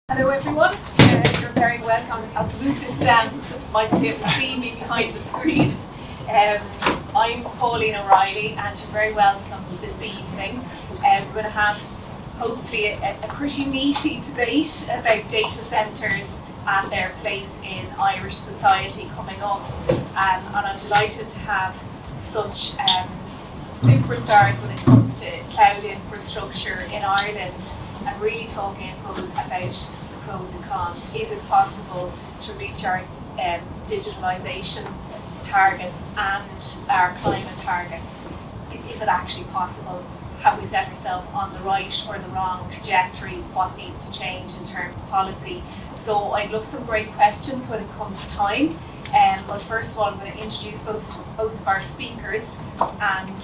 Hello everyone, you're very welcome. I'll move this down so you might be able to see me behind the screen. I'm Pauline O'Reilly and you're very welcome this evening. We're going to have hopefully a pretty meaty debate about data centres and their place in Irish society coming up. And I'm delighted to have such superstars when it comes to cloud infrastructure in Ireland, and really talking, I suppose, about the pros and cons. Is it possible to reach our digitalisation targets and our climate targets? Is it actually possible? Have we set ourselves on the right or the wrong trajectory? What needs to change in terms of policy? So I'd love some great questions when it comes time. But first of all, I'm going to introduce both of our speakers. And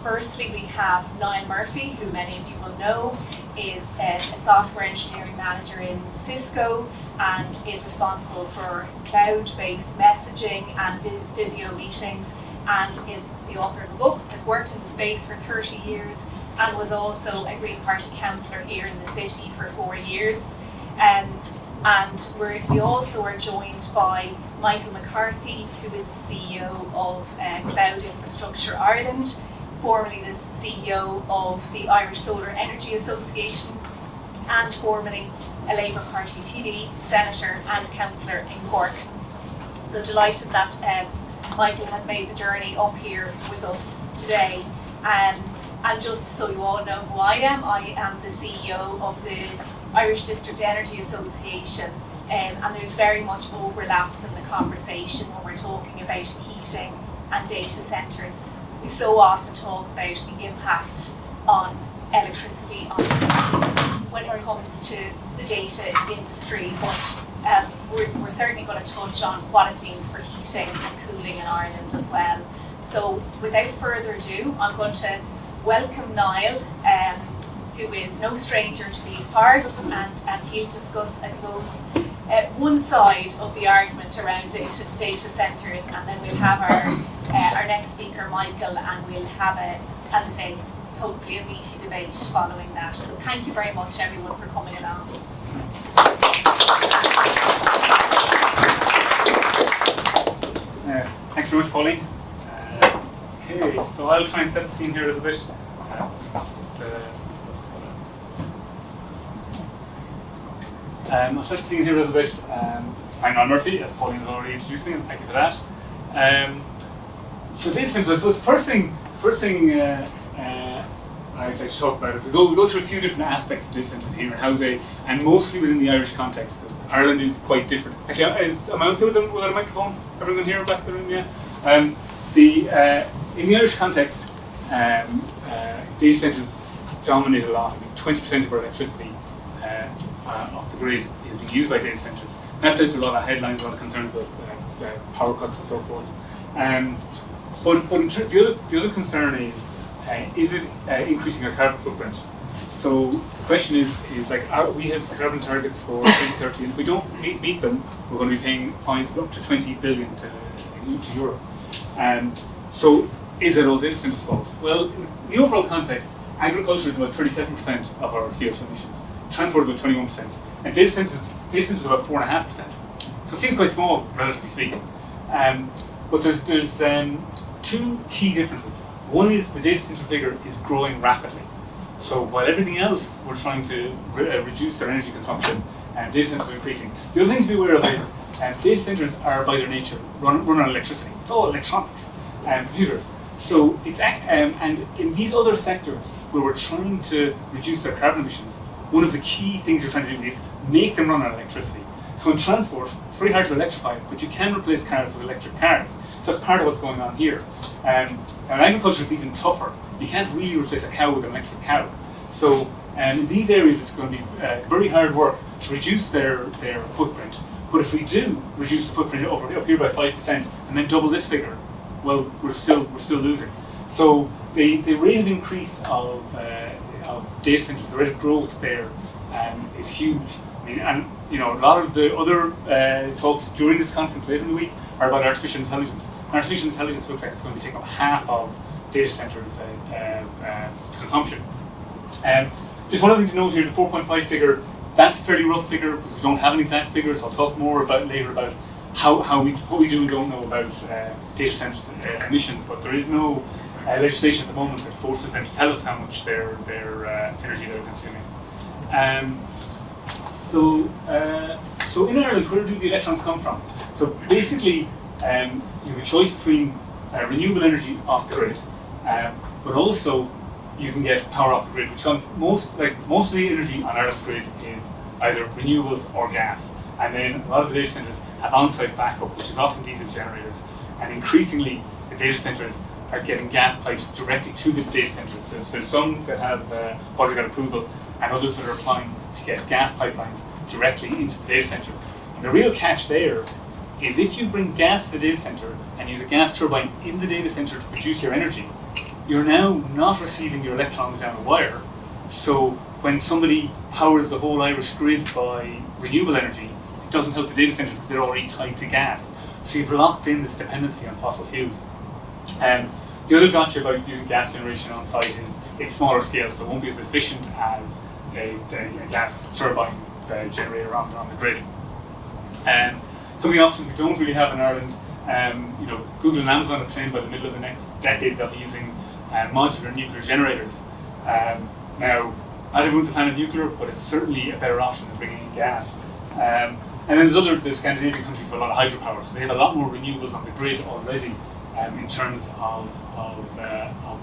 firstly, we have Niall Muphy, who many of you will know, is a software engineering manager in Cisco and is responsible for cloud-based messaging and video meetings, and is the author of a book, has worked in the space for 30 years and was also a Green Party councillor here in the city for 4 years. And we also are joined by Michael McCarthy, who is the CEO of Cloud Infrastructure Ireland, formerly the CEO of the Irish Solar Energy Association, and formerly a Labour Party TD, Senator and Councillor in Cork. So delighted that Michael has made the journey up here with us today. And just so you all know who I am the CEO of the Irish District Energy Association, and there's very much overlaps in the conversation when we're talking about heating and data centres. We so often talk about the impact on electricity on the planet when it comes to the data industry, but we're certainly going to touch on what it means for heating and cooling in Ireland as well. So without further ado, I'm going to welcome Niall, who is no stranger to these parts, and he'll discuss, I suppose, one side of the argument around data centres, and then we'll have our next speaker, Michael, and we'll have as I say, hopefully a meaty debate following that. So thank you very much everyone for coming along. Thanks very much, Pauline. Okay, so I'll try and set the scene here a little bit. I'll set the scene here a little bit. I'm Niall Muphy, as Pauline has already introduced me, and thank you for that. So data centres, I suppose first thing I'd like to talk about is we go through a few different aspects of data centres here and how they, and mostly within the Irish context, because Ireland is quite different. Actually, am I okay without a microphone? Everyone here back there? Yeah. In the Irish context, data centres dominate a lot. I mean, 20% of our electricity off the grid is being used by data centres. And that's led to a lot of headlines, a lot of concerns about power cuts and so forth. But the other concern is it increasing our carbon footprint? So the question is like, we have carbon targets for 2030, and if we don't meet them, we're going to be paying fines of up to 20 billion to Europe. So is it all data centres' fault? Well, in the overall context, agriculture is about 37% of our CO2 emissions, transport about 21%, and data centres about 4.5%. So it seems quite small, relatively speaking. But there's two key differences. One is the data centre figure is growing rapidly. So while everything else we're trying to reduce their energy consumption, data centres are increasing. The other thing to be aware of is data centres are by their nature run on electricity. It's all electronics and computers. So it's and in these other sectors where we're trying to reduce their carbon emissions, one of the key things you're trying to do is make them run on electricity. So in transport, it's very hard to electrify, but you can replace cars with electric cars. So that's part of what's going on here. And agriculture is even tougher. You can't really replace a cow with an electric cow. So in these areas, it's going to be very hard work to reduce their footprint. But if we do reduce the footprint up here by 5% and then double this figure, well, we're still losing. So the rate of increase of data centres, the rate of growth there is huge. I mean, and a lot of the other talks during this conference later in the week are about artificial intelligence. Artificial intelligence looks like it's going to take up half of data centres' consumption. Just one other thing to note here: the 4.5 figure That's a fairly rough figure because we don't have an exact figure, so I'll talk more about later about what we do and don't know about data center emissions, but there is no legislation at the moment that forces them to tell us how much their energy they're consuming. So in Ireland, where do the electrons come from? So basically, you have a choice between renewable energy off the grid, but also you can get power off the grid, which comes most of the energy on Ireland's grid is either renewables or gas. And then a lot of the data centres have on-site backup, which is often diesel generators. And increasingly, the data centres are getting gas pipes directly to the data centres. So there's some that have already got approval, and others that are applying to get gas pipelines directly into the data centre. And the real catch there is if you bring gas to the data centre and use a gas turbine in the data centre to produce your energy, you're now not receiving your electrons down a wire. So when somebody powers the whole Irish grid by renewable energy, it doesn't help the data centres because they're already tied to gas. So you've locked in this dependency on fossil fuels. The other gotcha about using gas generation on site is it's smaller scale, so it won't be as efficient as a gas turbine generator on the grid. Some of the options we don't really have in Ireland, Google and Amazon have claimed by the middle of the next decade they'll be using modular nuclear generators. Now, not everyone's a fan of nuclear, but it's certainly a better option than bringing in gas. And then the Scandinavian countries have a lot of hydropower, so they have a lot more renewables on the grid already in terms of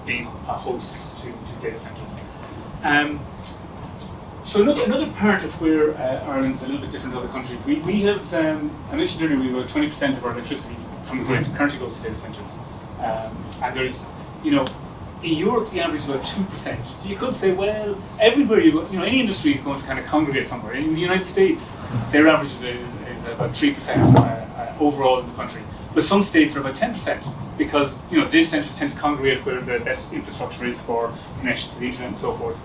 being a host to data centres. So another part of where Ireland's a little bit different to other countries, we have, I mentioned earlier, we have about 20% of our electricity from the grid currently goes to data centres. And there's, in Europe the average is about 2%. So you could say, well, everywhere you go, any industry is going to kind of congregate somewhere. In the United States, their average is about 3% overall in the country. But some states are about 10% because, data centres tend to congregate where the best infrastructure is for connections to the internet and so forth.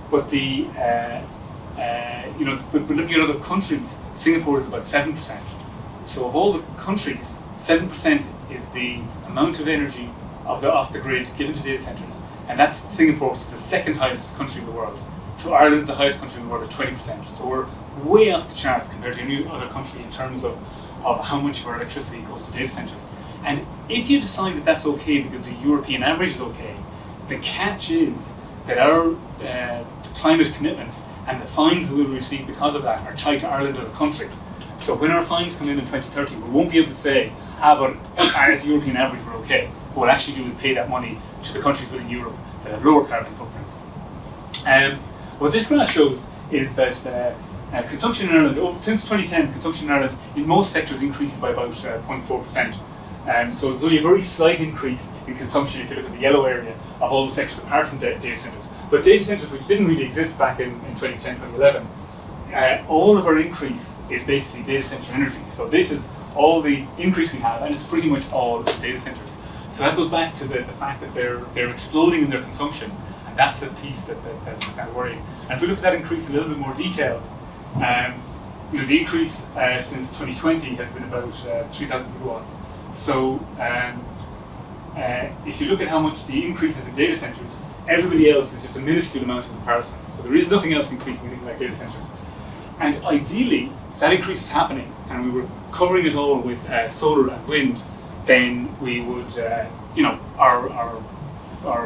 But but looking at other countries, Singapore is about 7%. So of all the countries, 7% is the amount of energy off the grid given to data centres, and that's Singapore, which is the second highest country in the world. So Ireland's the highest country in the world at 20%. So we're way off the charts compared to any other country in terms of how much of our electricity goes to data centres. And if you decide that that's okay because the European average is okay, the catch is that our climate commitments and the fines that we'll receive because of that are tied to Ireland as a country. So when our fines come in 2030, we won't be able to say, but at the European average we're okay. What we'll actually do is pay that money to the countries within Europe that have lower carbon footprints. What this graph shows is that consumption in Ireland, since 2010, consumption in Ireland in most sectors increased by about 0.4%. So there's only a very slight increase in consumption if you look at the yellow area of all the sectors apart from data centres. But data centres, which didn't really exist back in 2010, 2011, all of our increase is basically data centre energy. So this is all the increase we have, and it's pretty much all data centres. So that goes back to the fact that they're exploding in their consumption, and that's the piece that's kind of worrying. And if we look at that increase in a little bit more detail, the increase since 2020 has been about 3,000 gigawatts. So if you look at how much the increase is in data centres, everybody else is just a minuscule amount in comparison. So there is nothing else increasing anything like data centres. And ideally, if that increase is happening and we were covering it all with solar and wind, then we would, our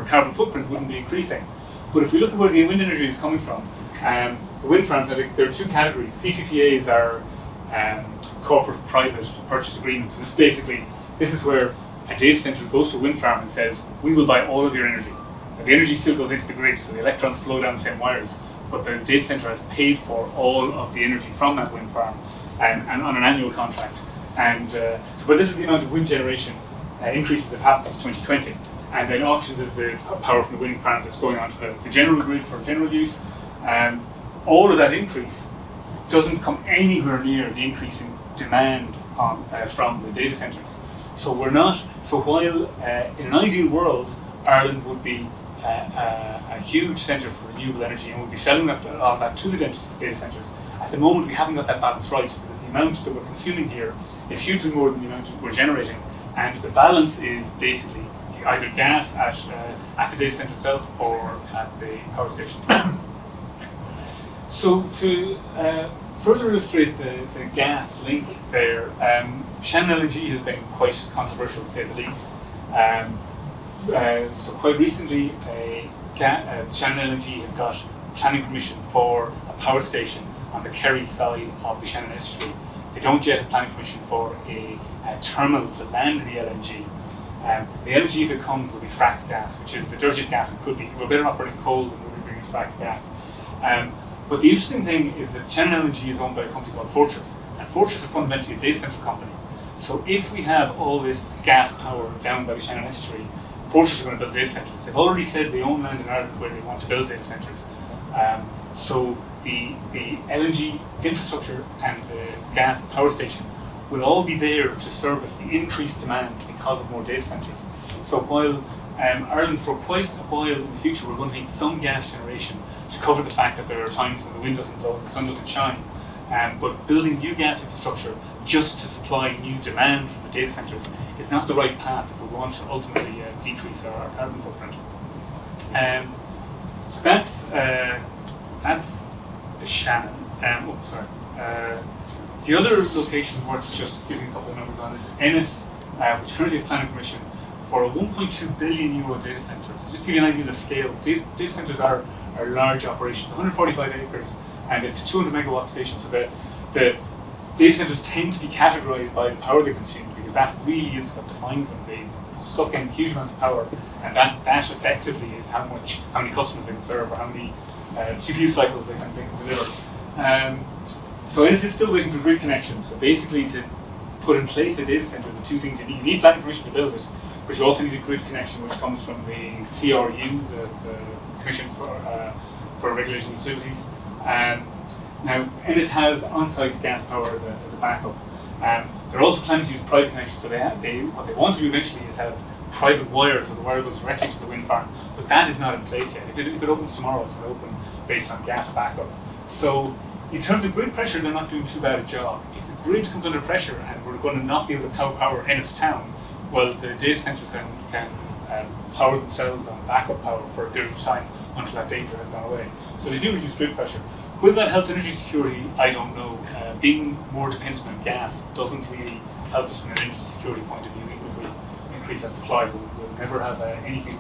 carbon footprint wouldn't be increasing. But if we look at where the wind energy is coming from, the wind farms, there are two categories. CPPAs are corporate private purchase agreements. So this is where a data centre goes to a wind farm and says, we will buy all of your energy. The energy still goes into the grid, so the electrons flow down the same wires, but the data centre has paid for all of the energy from that wind farm and on an annual contract. But this is the amount of wind generation increases that happened since 2020. And then auctions is the power from the wind farms that's going onto the general grid for general use. All of that increase doesn't come anywhere near the increase in demand from the data centres. So while in an ideal world, Ireland would be a huge centre for renewable energy and we'll be selling a lot of that to the data centres. At the moment, we haven't got that balance right because the amount that we're consuming here is hugely more than the amount that we're generating, and the balance is basically either gas at the data centre itself or at the power station. So to further illustrate the gas link there, Shannon LNG has been quite controversial to say the least. So quite recently, Shannon LNG have got planning permission for a power station on the Kerry side of the Shannon estuary. They don't yet have planning permission for a terminal to land the LNG. The LNG, if it comes, will be fracked gas, which is the dirtiest gas it could be. We're better off burning coal than we're bringing fracked gas. But the interesting thing is that Shannon LNG is owned by a company called Fortress, and Fortress is fundamentally a data centre company. So if we have all this gas power down by the Shannon estuary, Fortress are going to build data centres. They've already said they own land in Ireland where they want to build data centres. So the LNG infrastructure and the gas power station will all be there to service the increased demand because of more data centres. So while Ireland, for quite a while in the future, we're going to need some gas generation to cover the fact that there are times when the wind doesn't blow and the sun doesn't shine. But building new gas infrastructure just to supply new demand from the data centres is not the right path if we want to ultimately decrease our carbon footprint. So that's Shannon. The other location worth just giving a couple of numbers on is Ennis, which currently has planning permission for a 1.2 billion euro data centre. So just to give you an idea of the scale, data centres are large operations, 145 acres, and it's a 200 megawatt station. So the data centres tend to be categorised by the power they consume, because that really is what defines them. They suck in huge amounts of power, and that effectively is how many customers they can serve, or how many CPU cycles they can deliver. So Ennis is still waiting for grid connection. So basically, to put in place a data centre, the two things you need planning permission to build it, but you also need a grid connection, which comes from the CRU, the Commission for Regulating Utilities. Now, Ennis has on-site gas power as a backup. They're also planning to use private connections. So what they want to do eventually is have private wires, so the wire goes directly to the wind farm. But that is not in place yet. If it opens tomorrow, it's going to open based on gas backup. So in terms of grid pressure, they're not doing too bad a job. If the grid comes under pressure and we're going to not be able to power Ennis town, well, the data centre can power themselves on backup power for a period of time until that danger has gone away. So they do reduce grid pressure. Will that help energy security? I don't know. Being more dependent on gas doesn't really help us from an energy security point of view. Even if we increase that supply, we'll never have anything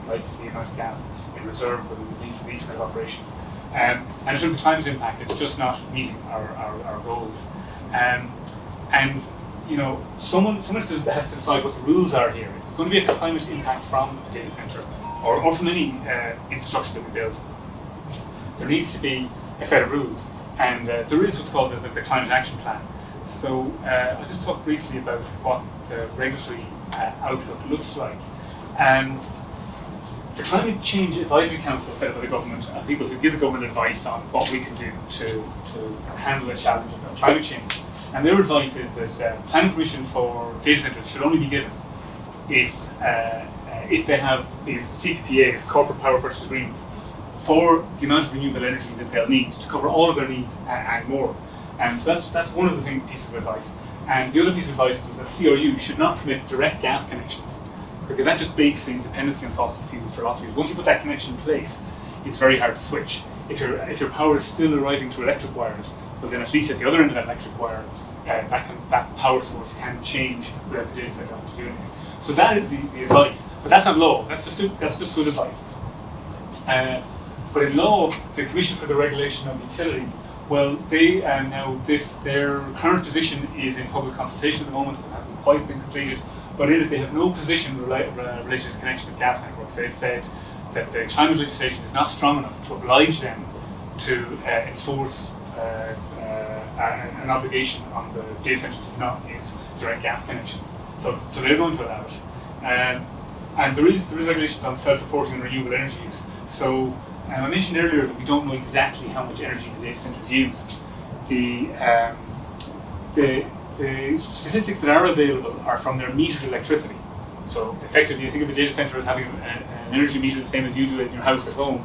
like the amount of gas in reserve that we would need for these kind of operations. And in terms of climate impact, it's just not meeting our goals. And you know, someone has to decide what the rules are here. If there's going to be a climate impact from a data centre or from any infrastructure that we build, there needs to be a set of rules. And there is what's called the Climate Action Plan. So I'll just talk briefly about what the regulatory outlook looks like. The Climate Change Advisory Council set up by the government are people who give the government advice on what we can do to handle the challenges of climate change. And their advice is that planning permission for data centres should only be given if they have these CPPAs, corporate power purchase agreements, for the amount of renewable energy that they'll need to cover all of their needs and more. And so that's one of the pieces of advice. And the other piece of advice is that CRU should not permit direct gas connections, because that just bakes in dependency on fossil fuels for lots of years. Once you put that connection in place, it's very hard to switch. If your power is still arriving through electric wires, well then at least at the other end of that electric wire, that power source can change without the data center having to do anything. So that is the advice, but that's not law. That's just good advice. But in law, the Commission for the Regulation of Utilities, well, they their current position is in public consultation at the moment. It hasn't quite been completed, but in it they have no position related to the connection of gas networks. They've said that the climate legislation is not strong enough to oblige them to enforce an obligation on the data centers to not use direct gas connections. So they're going to allow it. And there is regulations on self-reporting and renewable energy use. So I mentioned earlier that we don't know exactly how much energy the data centers use. The statistics that are available are from their metered electricity. So effectively, you think of the data center as having an energy meter the same as you do in your house at home.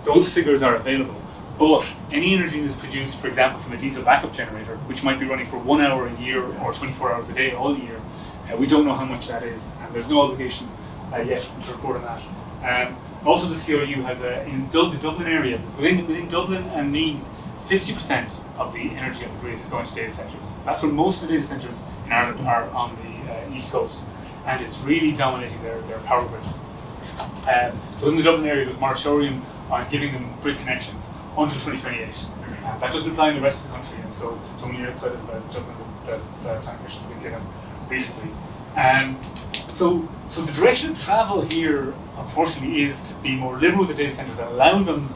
Those figures are available. But any energy that's produced, for example, from a diesel backup generator, which might be running for 1 hour a year or 24 hours a day all year, we don't know how much that is, and there's no obligation yet to report on that. Also, the CRU has in the Dublin area, within Dublin and Meath, 50% of the energy on the grid is going to data centres. That's where most of the data centres in Ireland are on the east coast, and it's really dominating their power grid. So in the Dublin area, there's a moratorium on giving them grid connections until 2028. That doesn't apply in the rest of the country, and so it's only outside of Dublin that planning permission has been given recently. So the direction of travel here, unfortunately, is to be more liberal with the data centres and allow them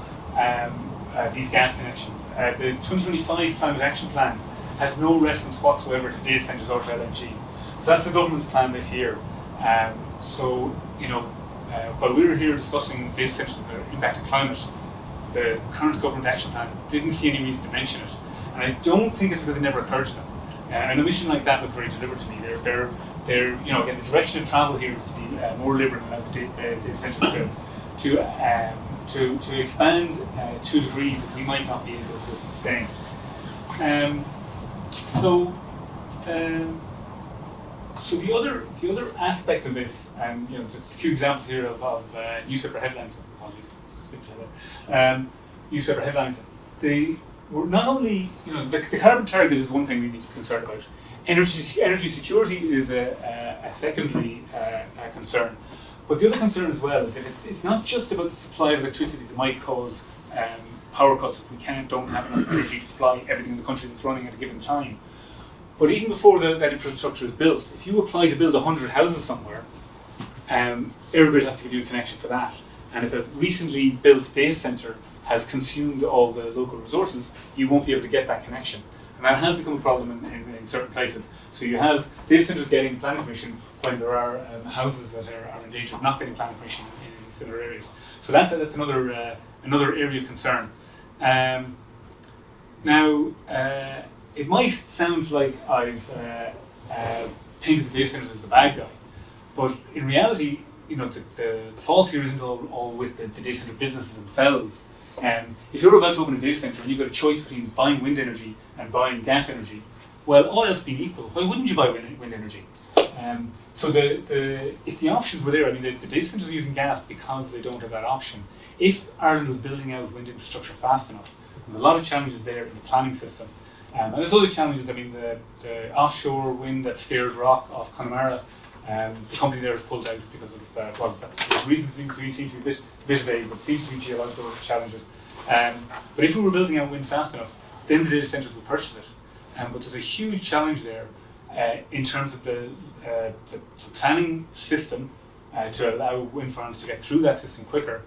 these gas connections. The 2025 Climate Action Plan has no reference whatsoever to data centres or to LNG. So that's the government's plan this year. While we were here discussing data centres and their impact on climate, the current government action plan didn't see any reason to mention it. And I don't think it's because it never occurred to them. An omission like that looks very deliberate to me. They're again, the direction of travel here is to be more liberal and allow the data centres to expand to a degree that we might not be able to sustain. So the other aspect of this, there's a few examples here of newspaper headlines. Apologies, newspaper headlines. They were not only, the carbon target is one thing we need to be concerned about. Energy security is a secondary concern. But the other concern as well is that it's not just about the supply of electricity that might cause power cuts if we don't have enough energy to supply everything in the country that's running at a given time. But even before that infrastructure is built, if you apply to build 100 houses somewhere, Airgrid has to give you a connection for that. And if a recently built data centre has consumed all the local resources, you won't be able to get that connection. And that has become a problem in certain places. So you have data centres getting planning permission when there are houses that are in danger of not getting planning permission in similar areas. So that's another area of concern. It might sound like I've painted the data centres as the bad guy, but in reality, the fault here isn't all with the data centre businesses themselves. If you're about to open a data centre and you've got a choice between buying wind energy and buying gas energy, well, all else being equal, why wouldn't you buy wind energy? So if the options were there, the data centres are using gas because they don't have that option. If Ireland was building out wind infrastructure fast enough, there's a lot of challenges there in the planning system. And there's other challenges. The offshore wind that Scared Rock off Connemara, the company there has pulled out because of the reasons seem to be a bit vague, but seems to be geological challenges. But if we were building out wind fast enough, then the data centres would purchase it. But there's a huge challenge there in terms of the planning system to allow wind farms to get through that system quicker,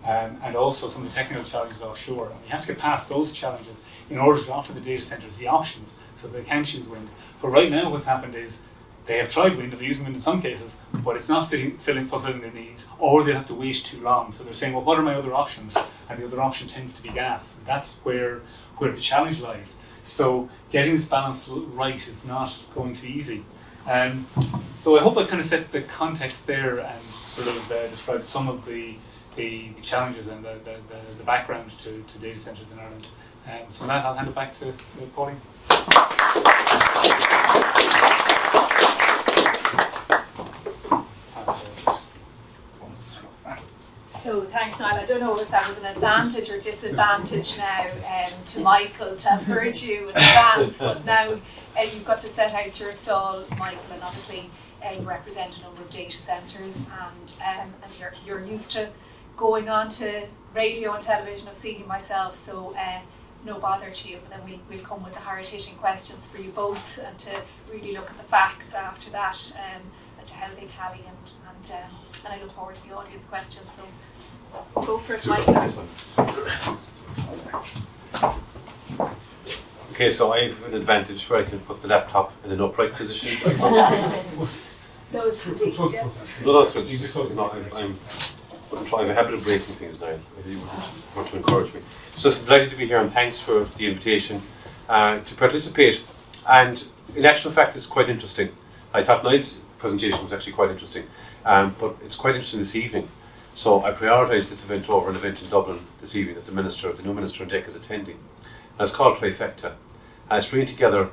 and also some of the technical challenges offshore. And you have to get past those challenges in order to offer the data centres the options so they can choose wind. But right now what's happened is they have tried wind, and they're using wind in some cases, but it's not fulfilling their needs, or they'll have to wait too long. So they're saying, well, what are my other options? And the other option tends to be gas. And that's where the challenge lies. So getting this balance right is not going to be easy. So I hope I kind of set the context there and sort of described some of the challenges and the background to data centres in Ireland. So now I'll hand it back to Pauline. So thanks, Niall. I don't know if that was an advantage or disadvantage now to Michael to have heard you in advance, but now you've got to set out your stall, Michael, and obviously you represent a number of data centres, and you're used to going on to radio and television. I've seen you myself, so no bother to you. But then we'll come with the hard-hitting questions for you both, and to really look at the facts after that as to how they tally, and I look forward to the audience questions. So go for it, Michael. Okay, so I have an advantage where I can put the laptop in an upright position. Those would be, yeah. No, that's good. I'm trying. I have a habit of breaking things now. I really want to encourage me. So it's delighted to be here, and thanks for the invitation to participate. And in actual fact, it's quite interesting. I thought Niall's presentation was actually quite interesting, but it's quite interesting this evening. So I prioritised this event over an event in Dublin this evening that the new minister in DEC is attending. And it's called Trifecta. And it's bringing together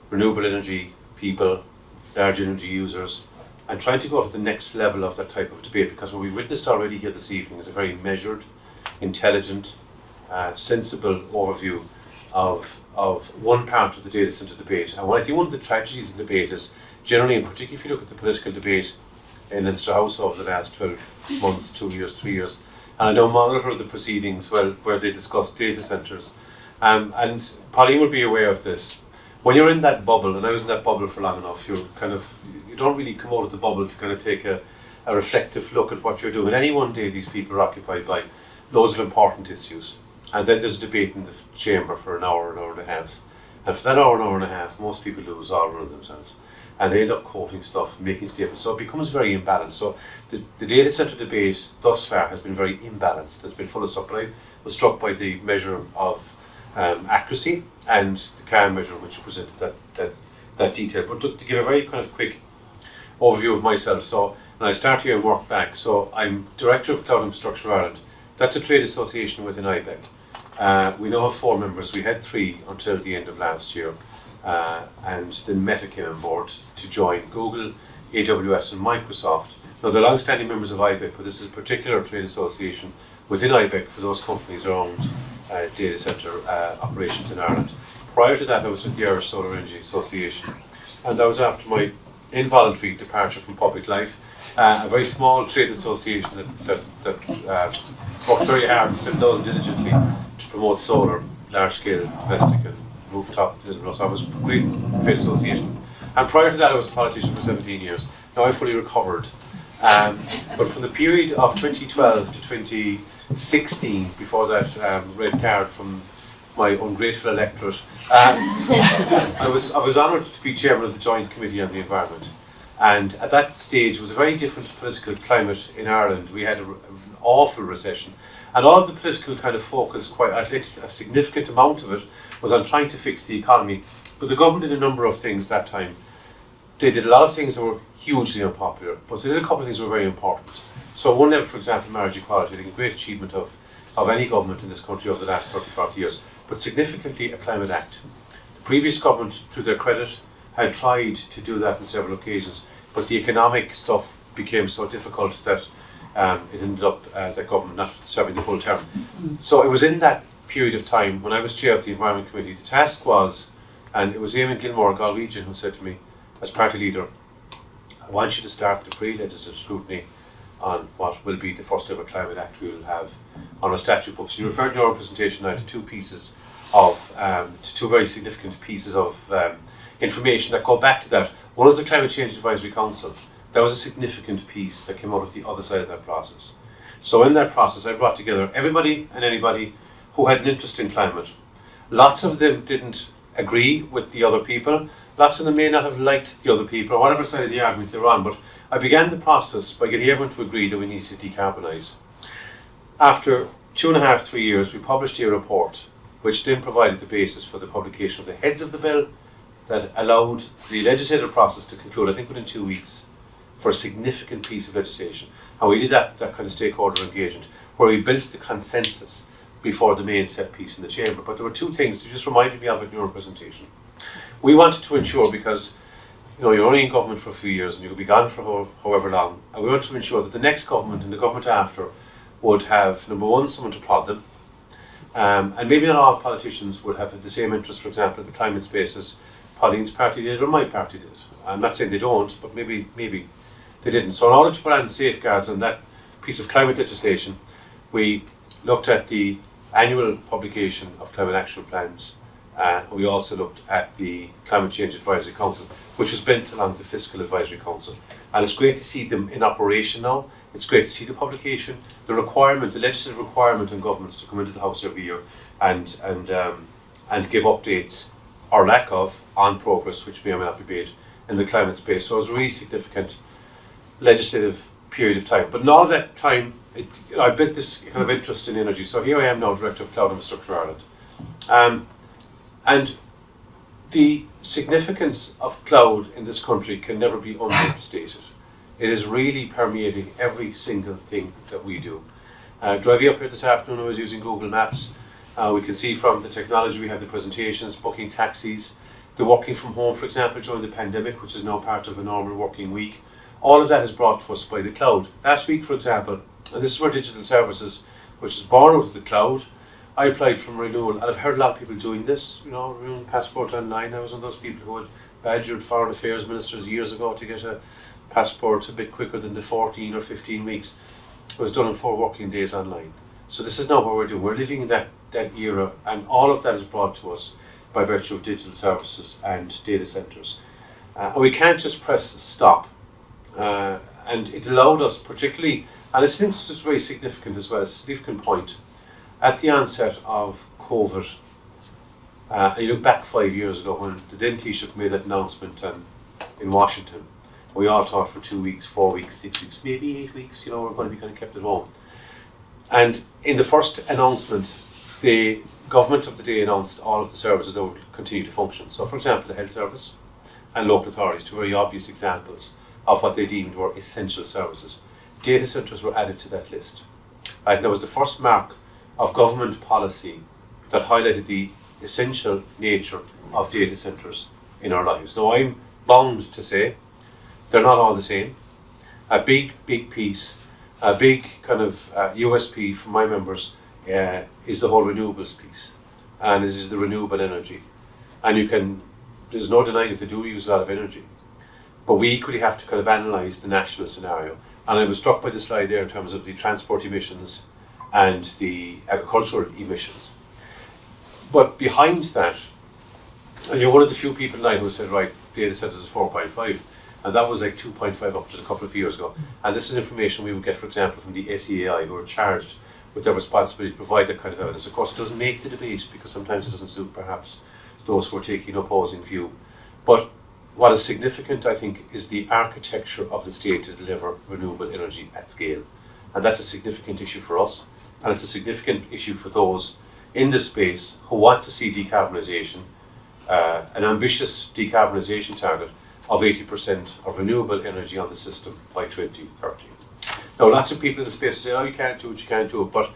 renewable energy people, large energy users, and trying to go to the next level of that type of debate, because what we've witnessed already here this evening is a very measured, intelligent, sensible overview of one part of the data centre debate. And I think one of the tragedies in debate is generally, and particularly if you look at the political debate in Leinster House over the last 12 months, 2 years, 3 years, and I know monitor the proceedings where they discuss data centres, and Pauline will be aware of this. When you're in that bubble, and I was in that bubble for long enough, you don't really come out of the bubble to kind of take a reflective look at what you're doing. And any one day these people are occupied by loads of important issues. And then there's a debate in the chamber for an hour and a half. And for that hour and a half, most people lose all around themselves. And they end up quoting stuff, making statements. So it becomes very imbalanced. So the data centre debate thus far has been very imbalanced. It's been full of stuff. But I was struck by the measure of accuracy and the CAR measure which represented that detail. But to give a very kind of quick overview of myself, so and I start here and work back. So I'm Director of Cloud Infrastructure Ireland. That's a trade association within IBEC. We now have 4 members. We had 3 until the end of last year. And then Meta came on board to join Google, AWS and Microsoft. Now they're long-standing members of IBEC, but this is a particular trade association within IBEC for those companies around data centre operations in Ireland. Prior to that I was with the Irish Solar Energy Association, and that was after my involuntary departure from public life. A very small trade association that worked very hard and still does diligently to promote solar, large-scale domestic and rooftop. So I was a great trade association. And prior to that I was a politician for 17 years. Now I'm fully recovered. But from the period of 2012 to 2016, before that red card from my ungrateful electorate, I was honoured to be chairman of the Joint Committee on the Environment. And at that stage it was a very different political climate in Ireland. We had an awful recession. And all of the political kind of focus, quite at least a significant amount of it, was on trying to fix the economy. But the government did a number of things that time. They did a lot of things that were hugely unpopular, but they did a couple of things that were very important. So one level, for example, marriage equality, I think a great achievement of any government in this country over the last 30, 40 years, but significantly a climate act. The previous government, to their credit, had tried to do that on several occasions, but the economic stuff became so difficult that it ended up the government not serving the full term. So it was in that period of time when I was chair of the Environment Committee, the task was, and it was Eamon Gilmore, a Galwegian, who said to me, as party leader, I want you to start the pre-legislative scrutiny on what will be the first ever climate act we will have on our statute books. You referred in your presentation now to two very significant pieces of information that go back to that. One is the Climate Change Advisory Council. That was a significant piece that came out of the other side of that process. So in that process I brought together everybody and anybody who had an interest in climate. Lots of them didn't agree with the other people. Lots of them may not have liked the other people or whatever side of the argument they were on, but I began the process by getting everyone to agree that we need to decarbonise. After 2.5, 3 years, we published a report which then provided the basis for the publication of the heads of the bill that allowed the legislative process to conclude, I think within 2 weeks, for a significant piece of legislation. And we did that kind of stakeholder engagement, where we built the consensus before the main set piece in the chamber. But there were 2 things that just reminded me of it in your presentation. We wanted to ensure, because you're only in government for a few years and you'll be gone for however long, and we wanted to ensure that the next government and the government after would have, number one, someone to prod them, and maybe not all politicians would have the same interest, for example, in the climate space as Pauline's party did or my party did. I'm not saying they don't, but maybe they didn't. So in order to put on safeguards on that piece of climate legislation, we looked at the annual publication of climate action plans. We also looked at the Climate Change Advisory Council, which was built along the Fiscal Advisory Council. And it's great to see them in operation now. It's great to see the publication, the requirement, the legislative requirement on governments to come into the House every year and give updates, or lack of, on progress which may or may not be made in the climate space. So it was a really significant legislative period of time. But in all of that time, I built this kind of interest in energy. So here I am now, Director of Cloud Infrastructure Ireland. And the significance of cloud in this country can never be understated. It is really permeating every single thing that we do. Driving up here this afternoon, I was using Google Maps. We can see from the technology, we have the presentations, booking taxis, the working from home, for example, during the pandemic, which is now part of a normal working week. All of that is brought to us by the cloud. Last week, for example, and this is where digital services, which is born out of the cloud, I applied for renewal, and I've heard a lot of people doing this, renewing passport online. I was one of those people who had badgered foreign affairs ministers years ago to get a passport a bit quicker than the 14 or 15 weeks. It was done in 4 working days online. So this is not what we're doing. We're living in that era, and all of that is brought to us by virtue of digital services and data centres. And we can't just press stop. And it allowed us particularly, and I think this is very significant as well, a significant point, at the onset of COVID, and you look back 5 years ago when the then Taoiseach made that announcement in Washington. We all thought for 2 weeks, 4 weeks, 6 weeks, maybe 8 weeks, we're going to be kind of kept at home. And in the first announcement, the government of the day announced all of the services that would continue to function. So, for example, the health service and local authorities, 2 very obvious examples of what they deemed were essential services. Data centres were added to that list. Right, that was the first mark of government policy that highlighted the essential nature of data centres in our lives. Now, I'm bound to say they're not all the same. A big piece, a big kind of USP for my members is the whole renewables piece, and this is the renewable energy. And there's no denying that they do use a lot of energy, but we equally have to kind of analyse the national scenario. And I was struck by the slide there in terms of the transport emissions and the agricultural emissions. But behind that, and you're one of the few people now who said, right, data centres is 4.5, and that was like 2.5 up to a couple of years ago. And this is information we would get, for example, from the ISEA, who are charged with their responsibility to provide that kind of evidence. Of course, it doesn't make the debate because sometimes it doesn't suit perhaps those who are taking an opposing view. But what is significant, I think, is the architecture of the state to deliver renewable energy at scale. And that's a significant issue for us, and it's a significant issue for those in this space who want to see decarbonisation, an ambitious decarbonisation target of 80% of renewable energy on the system by 2030. Now, lots of people in the space say, oh, you can't do it, but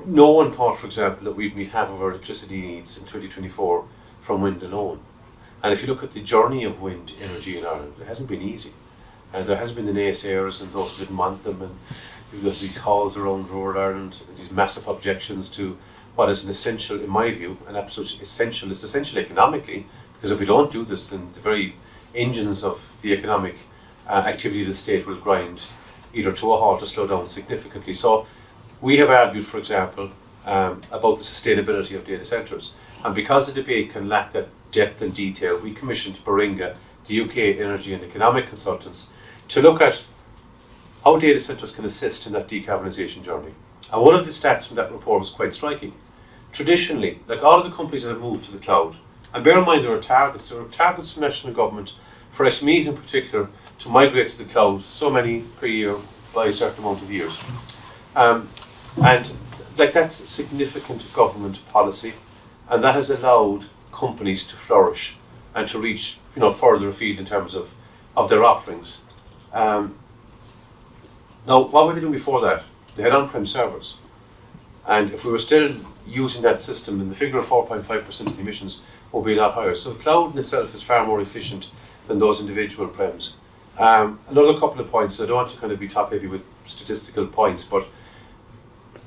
no one thought, for example, that we'd meet half of our electricity needs in 2024 from wind alone. And if you look at the journey of wind energy in Ireland, it hasn't been easy. And there has been the naysayers and those who didn't want them, and you've got these halls around rural Ireland, and these massive objections to what is an essential, in my view, an absolute essential. It's essential economically, because if we don't do this, then the very engines of the economic activity of the state will grind either to a halt or slow down significantly. So we have argued, for example, about the sustainability of data centres. And because the debate can lack that depth and detail, we commissioned Baringa, the UK energy and economic consultants, to look at how data centres can assist in that decarbonisation journey. And one of the stats from that report was quite striking. Traditionally, like all of the companies that have moved to the cloud, and bear in mind there are targets from national government for SMEs in particular to migrate to the cloud, so many per year by a certain amount of years. And that's significant government policy, and that has allowed companies to flourish and to reach further afield in terms of their offerings. Now, what were they doing before that? They had on-prem servers, and if we were still using that system, then the figure of 4.5% of emissions will be a lot higher. So the cloud in itself is far more efficient than those individual prems. Another couple of points. I don't want to kind of be top heavy with statistical points, but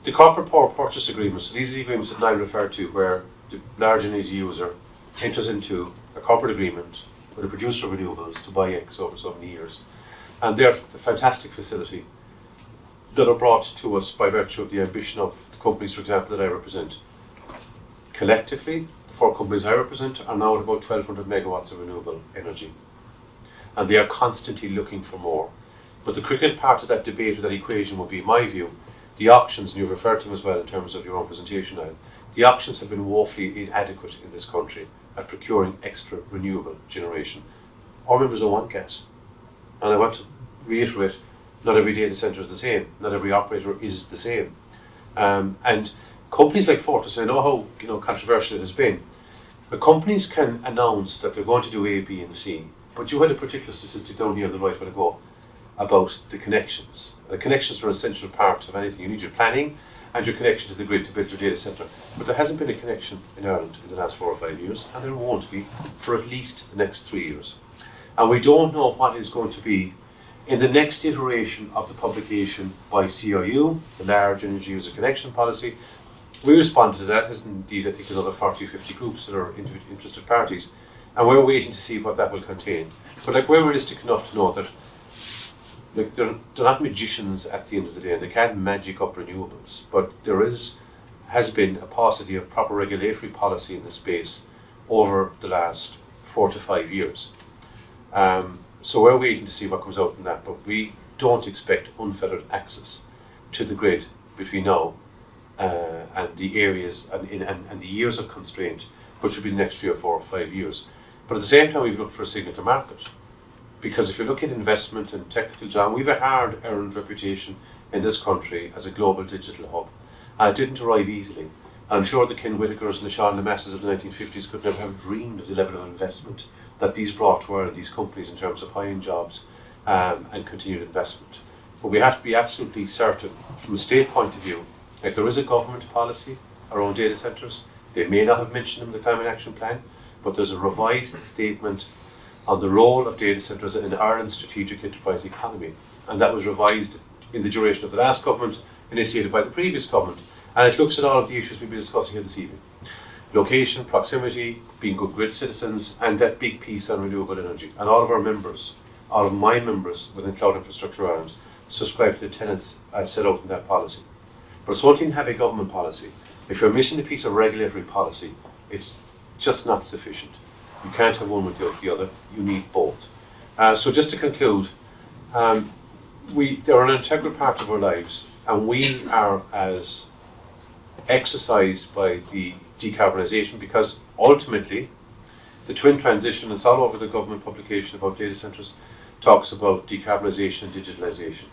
the corporate power purchase agreements, so these are the agreements that I refer to, where the large energy user enters into a corporate agreement with a producer of renewables to buy X over so many years. And they're a fantastic facility that are brought to us by virtue of the ambition of the companies, for example, that I represent. Collectively, the 4 companies I represent are now at about 1,200 megawatts of renewable energy. And they are constantly looking for more. But the critical part of that debate or that equation will be, in my view, the auctions, and you referred to them as well in terms of your own presentation, Niall. The auctions have been woefully inadequate in this country at procuring extra renewable generation. Our members don't want gas. And I want to reiterate, not every data centre is the same. Not every operator is the same. And companies like Fortis, I know how controversial it has been, but companies can announce that they're going to do A, B and C, but you had a particular statistic down here on the right where to go about the connections. The connections are an essential part of anything. You need your planning and your connection to the grid to build your data centre. But there hasn't been a connection in Ireland in the last 4 or 5 years, and there won't be for at least the next 3 years. And we don't know what is going to be In the next iteration of the publication by CIU, the Large Energy User Connection Policy, we responded to that, as indeed I think another 40 or 50 groups that are interested parties, and we're waiting to see what that will contain. But like, we're realistic enough to know that like, they're not magicians at the end of the day, they can't magic up renewables, but there has been a paucity of proper regulatory policy in the space over the last 4 to 5 years. So we're waiting to see what comes out in that, but we don't expect unfettered access to the grid between now and the areas and the years of constraint, which will be the next 3 or 4 or 5 years. But at the same time, we've looked for a signal to market. Because if you look at investment and technical jam, we've a hard-earned reputation in this country as a global digital hub. And it didn't arrive easily. I'm sure the Ken Whitakers and the Sean Lemasses of the 1950s could never have dreamed of the level of investment that these brought to Ireland, these companies, in terms of high-end jobs and continued investment. But we have to be absolutely certain, from a state point of view, that there is a government policy around data centres. They may not have mentioned them in the Climate Action Plan, but there's a revised statement on the role of data centres in Ireland's strategic enterprise economy. And that was revised in the duration of the last government, initiated by the previous government. And it looks at all of the issues we'll be discussing here this evening. Location, proximity, being good grid citizens, and that big piece on renewable energy. And all of our members, all of my members within Cloud Infrastructure Ireland, subscribe to the tenets as set out in that policy. But it's one thing to have a government policy. If you're missing a piece of regulatory policy, it's just not sufficient. You can't have one without the other, you need both. So just to conclude, they're an integral part of our lives, and we are as exercised by the decarbonatisation, because ultimately the twin transition, it's all over the government publication about data centres, talks about decarbonatisation and digitalisation.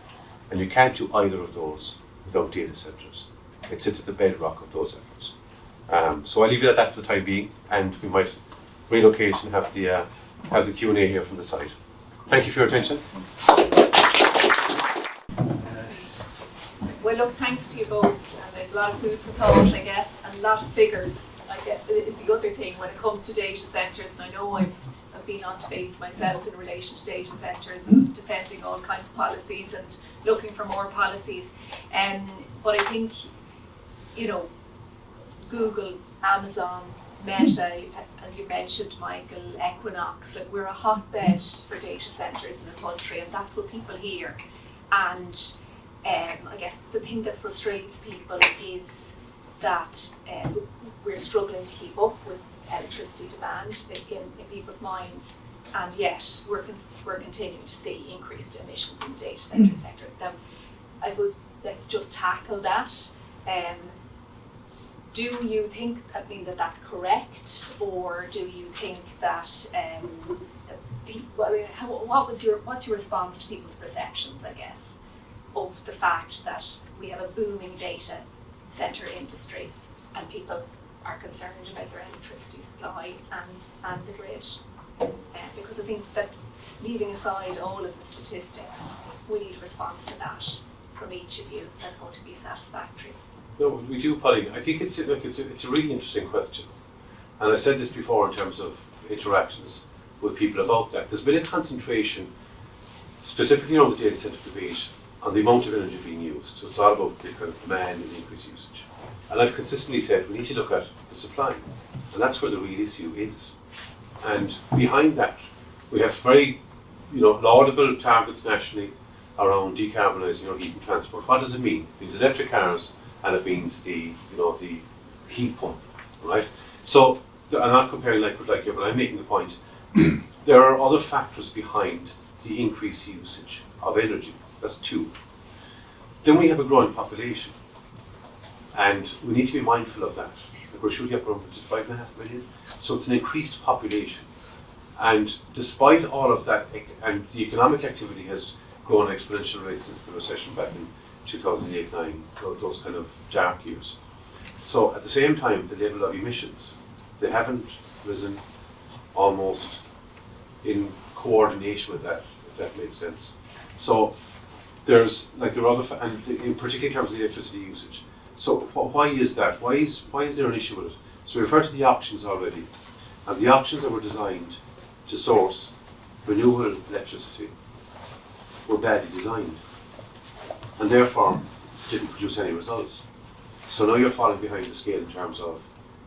And you can't do either of those without data centres. It sits at the bedrock of those efforts. So I'll leave it at that for the time being, and we might relocate and have the Q&A here from the side. Thank you for your attention. Well, look, thanks to you both. There's a lot of food for thought, I guess, and a lot of figures. Is the other thing when it comes to data centres. And I know I've been on debates myself in relation to data centres and defending all kinds of policies and looking for more policies. But I think, you know, Google, Amazon, Meta, as you mentioned, Michael, Equinox, like, we're a hotbed for data centres in the country, and that's what people hear. And I guess the thing that frustrates people is that we're struggling to keep up with electricity demand in people's minds, and yet we're continuing to see increased emissions in the data centre sector. Now, I suppose let's just tackle that. Do you think that's correct, or do you think that what's your response to people's perceptions, I guess, of the fact that we have a booming data centre industry and people are concerned about their electricity supply and the grid? Because I think that, leaving aside all of the statistics, we need a response to that from each of you that's going to be satisfactory. No, we do, Pauline. I think it's a really interesting question. And I said this before in terms of interactions with people about that. There's been a concentration, specifically on the data centre debate, on the amount of energy being used. So it's all about the kind of demand and the increased usage. And I've consistently said we need to look at the supply. And that's where the real issue is. And behind that, we have very laudable targets nationally around decarbonising our heat and transport. What does it mean? It means electric cars, and it means the heat pump, right? So I'm not comparing like with like here, but I'm making the point. There are other factors behind the increased usage of energy. That's two. Then we have a growing population, and we need to be mindful of that. Like, we're shooting up around 5.5 million, so it's an increased population. And despite all of that, and the economic activity has grown at exponential rates since the recession back in 2008-9, those kind of dark years. So at the same time, the level of emissions, they haven't risen almost in coordination with that, if that makes sense. So there are other, and in particular in terms of the electricity usage. So why is that? Why is there an issue with it? So we referred to the auctions already, and the auctions that were designed to source renewable electricity were badly designed and therefore didn't produce any results. So now you're falling behind the scale in terms of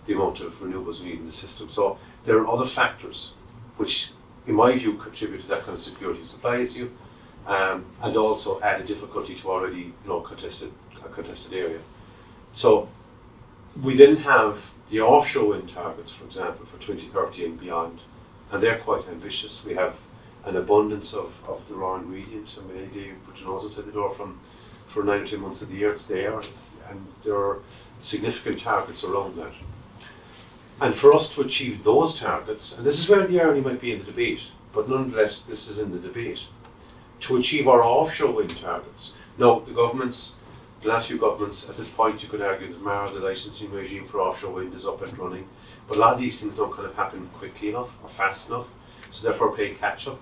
the amount of renewables we need in the system. So there are other factors which, in my view, contribute to that kind of security of supply issue, and also add a difficulty to already a contested area. So we then have the offshore wind targets, for example, for 2030 and beyond, and they're quite ambitious. We have an abundance of the raw ingredients. I mean, they put your nose inside the door for 9 or 10 months of the year. It's there, and there are significant targets around that. And for us to achieve those targets, and this is where the irony might be in the debate, but nonetheless this is in the debate, to achieve our offshore wind targets. Now, the last few governments, at this point you could argue that the licensing regime for offshore wind is up and running, but a lot of these things don't kind of happen quickly enough or fast enough, so therefore playing catch up.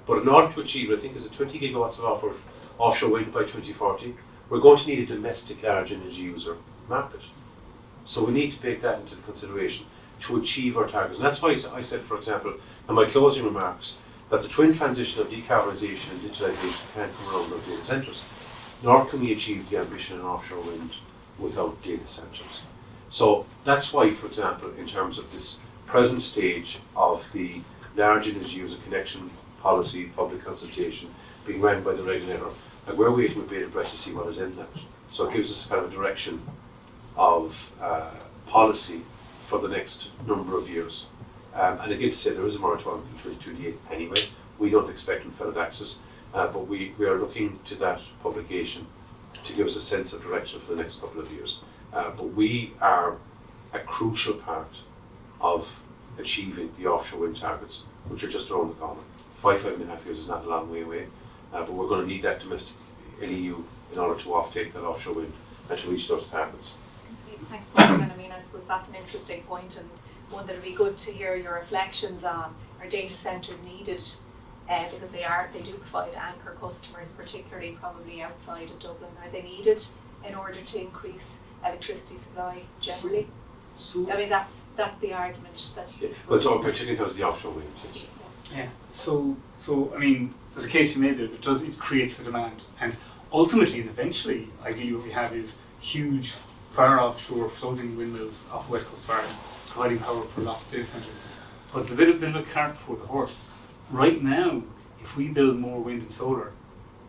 But in order to achieve, I think, is it 20 gigawatts of offshore wind by 2040, we're going to need a domestic large energy user market. So we need to take that into consideration to achieve our targets. And that's why I said, for example, in my closing remarks, that the twin transition of decarbonisation and digitalisation can't come around without data centres, nor can we achieve the ambition in offshore wind without data centres. So that's why, for example, in terms of this present stage of the large energy user connection policy, public consultation being run by the regulator, and we're waiting with bated breath to see what is in that. So it gives us kind of a direction of policy for the next number of years. And again, to say there is a moratorium in 2028 anyway. We don't expect infinite access, but we are looking to that publication to give us a sense of direction for the next couple of years. But we are a crucial part of achieving the offshore wind targets, which are just around the corner. 5.5 years is not a long way away, but we're going to need that domestic LEU in order to offtake that offshore wind and to reach those targets. Thanks, Pauline. I mean, I suppose that's an interesting point, and one that would be good to hear your reflections on. Are data centres needed? Because they do provide anchor customers, particularly probably outside of Dublin. Are they needed in order to increase electricity supply generally? I mean, that's the argument that you Well, so particularly because the offshore wind. Yes. Yeah. So I mean, there's a case you made there that it creates the demand, and ultimately and eventually, ideally, what we have is huge, far offshore floating windmills off the west coast of Ireland, providing power for lots of data centres. But it's a bit of a cart before the horse. Right now, if we build more wind and solar,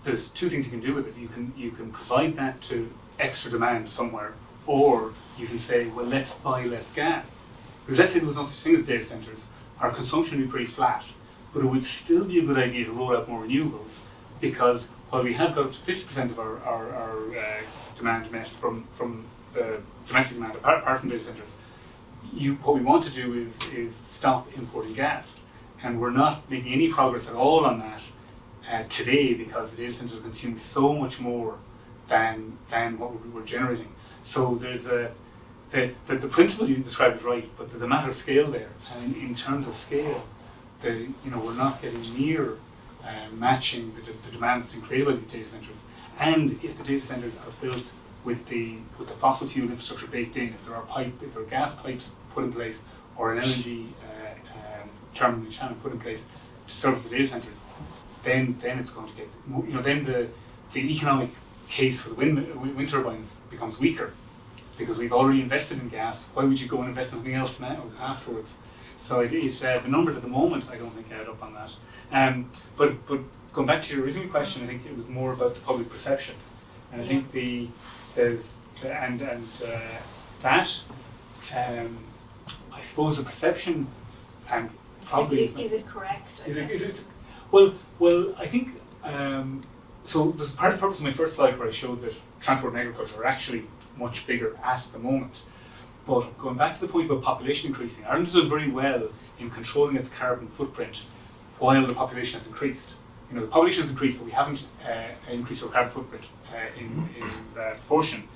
there's two things you can do with it. You can provide that to extra demand somewhere, or you can say, well, let's buy less gas. Because let's say there was no such thing as data centres, our consumption would be pretty flat, but it would still be a good idea to roll out more renewables, because while we have got up to 50% of our demand met from domestic demand, apart from data centres, what we want to do is stop importing gas. And we're not making any progress at all on that today, because the data centres are consuming so much more than what we're generating. So there's the principle you described is right, but there's a matter of scale there. And in terms of scale, we're not getting near matching the demand that's been created by these data centres. And if the data centres are built with the fossil fuel infrastructure baked in, if there are gas pipes put in place, or an LNG terminal in Shannon put in place to serve the data centres, then it's going to get, then the economic case for the wind turbines becomes weaker, because we've already invested in gas. Why would you go and invest in something else now afterwards? So the numbers at the moment I don't think add up on that. But going back to your original question, I think it was more about the public perception, and I think I suppose the perception and probably is it correct? Well, I think so. There's part of the purpose of my first slide where I showed that transport and agriculture are actually much bigger at the moment. But going back to the point about population increasing, Ireland has done very well in controlling its carbon footprint while the population has increased. The population has increased, but we haven't increased our carbon footprint in proportion.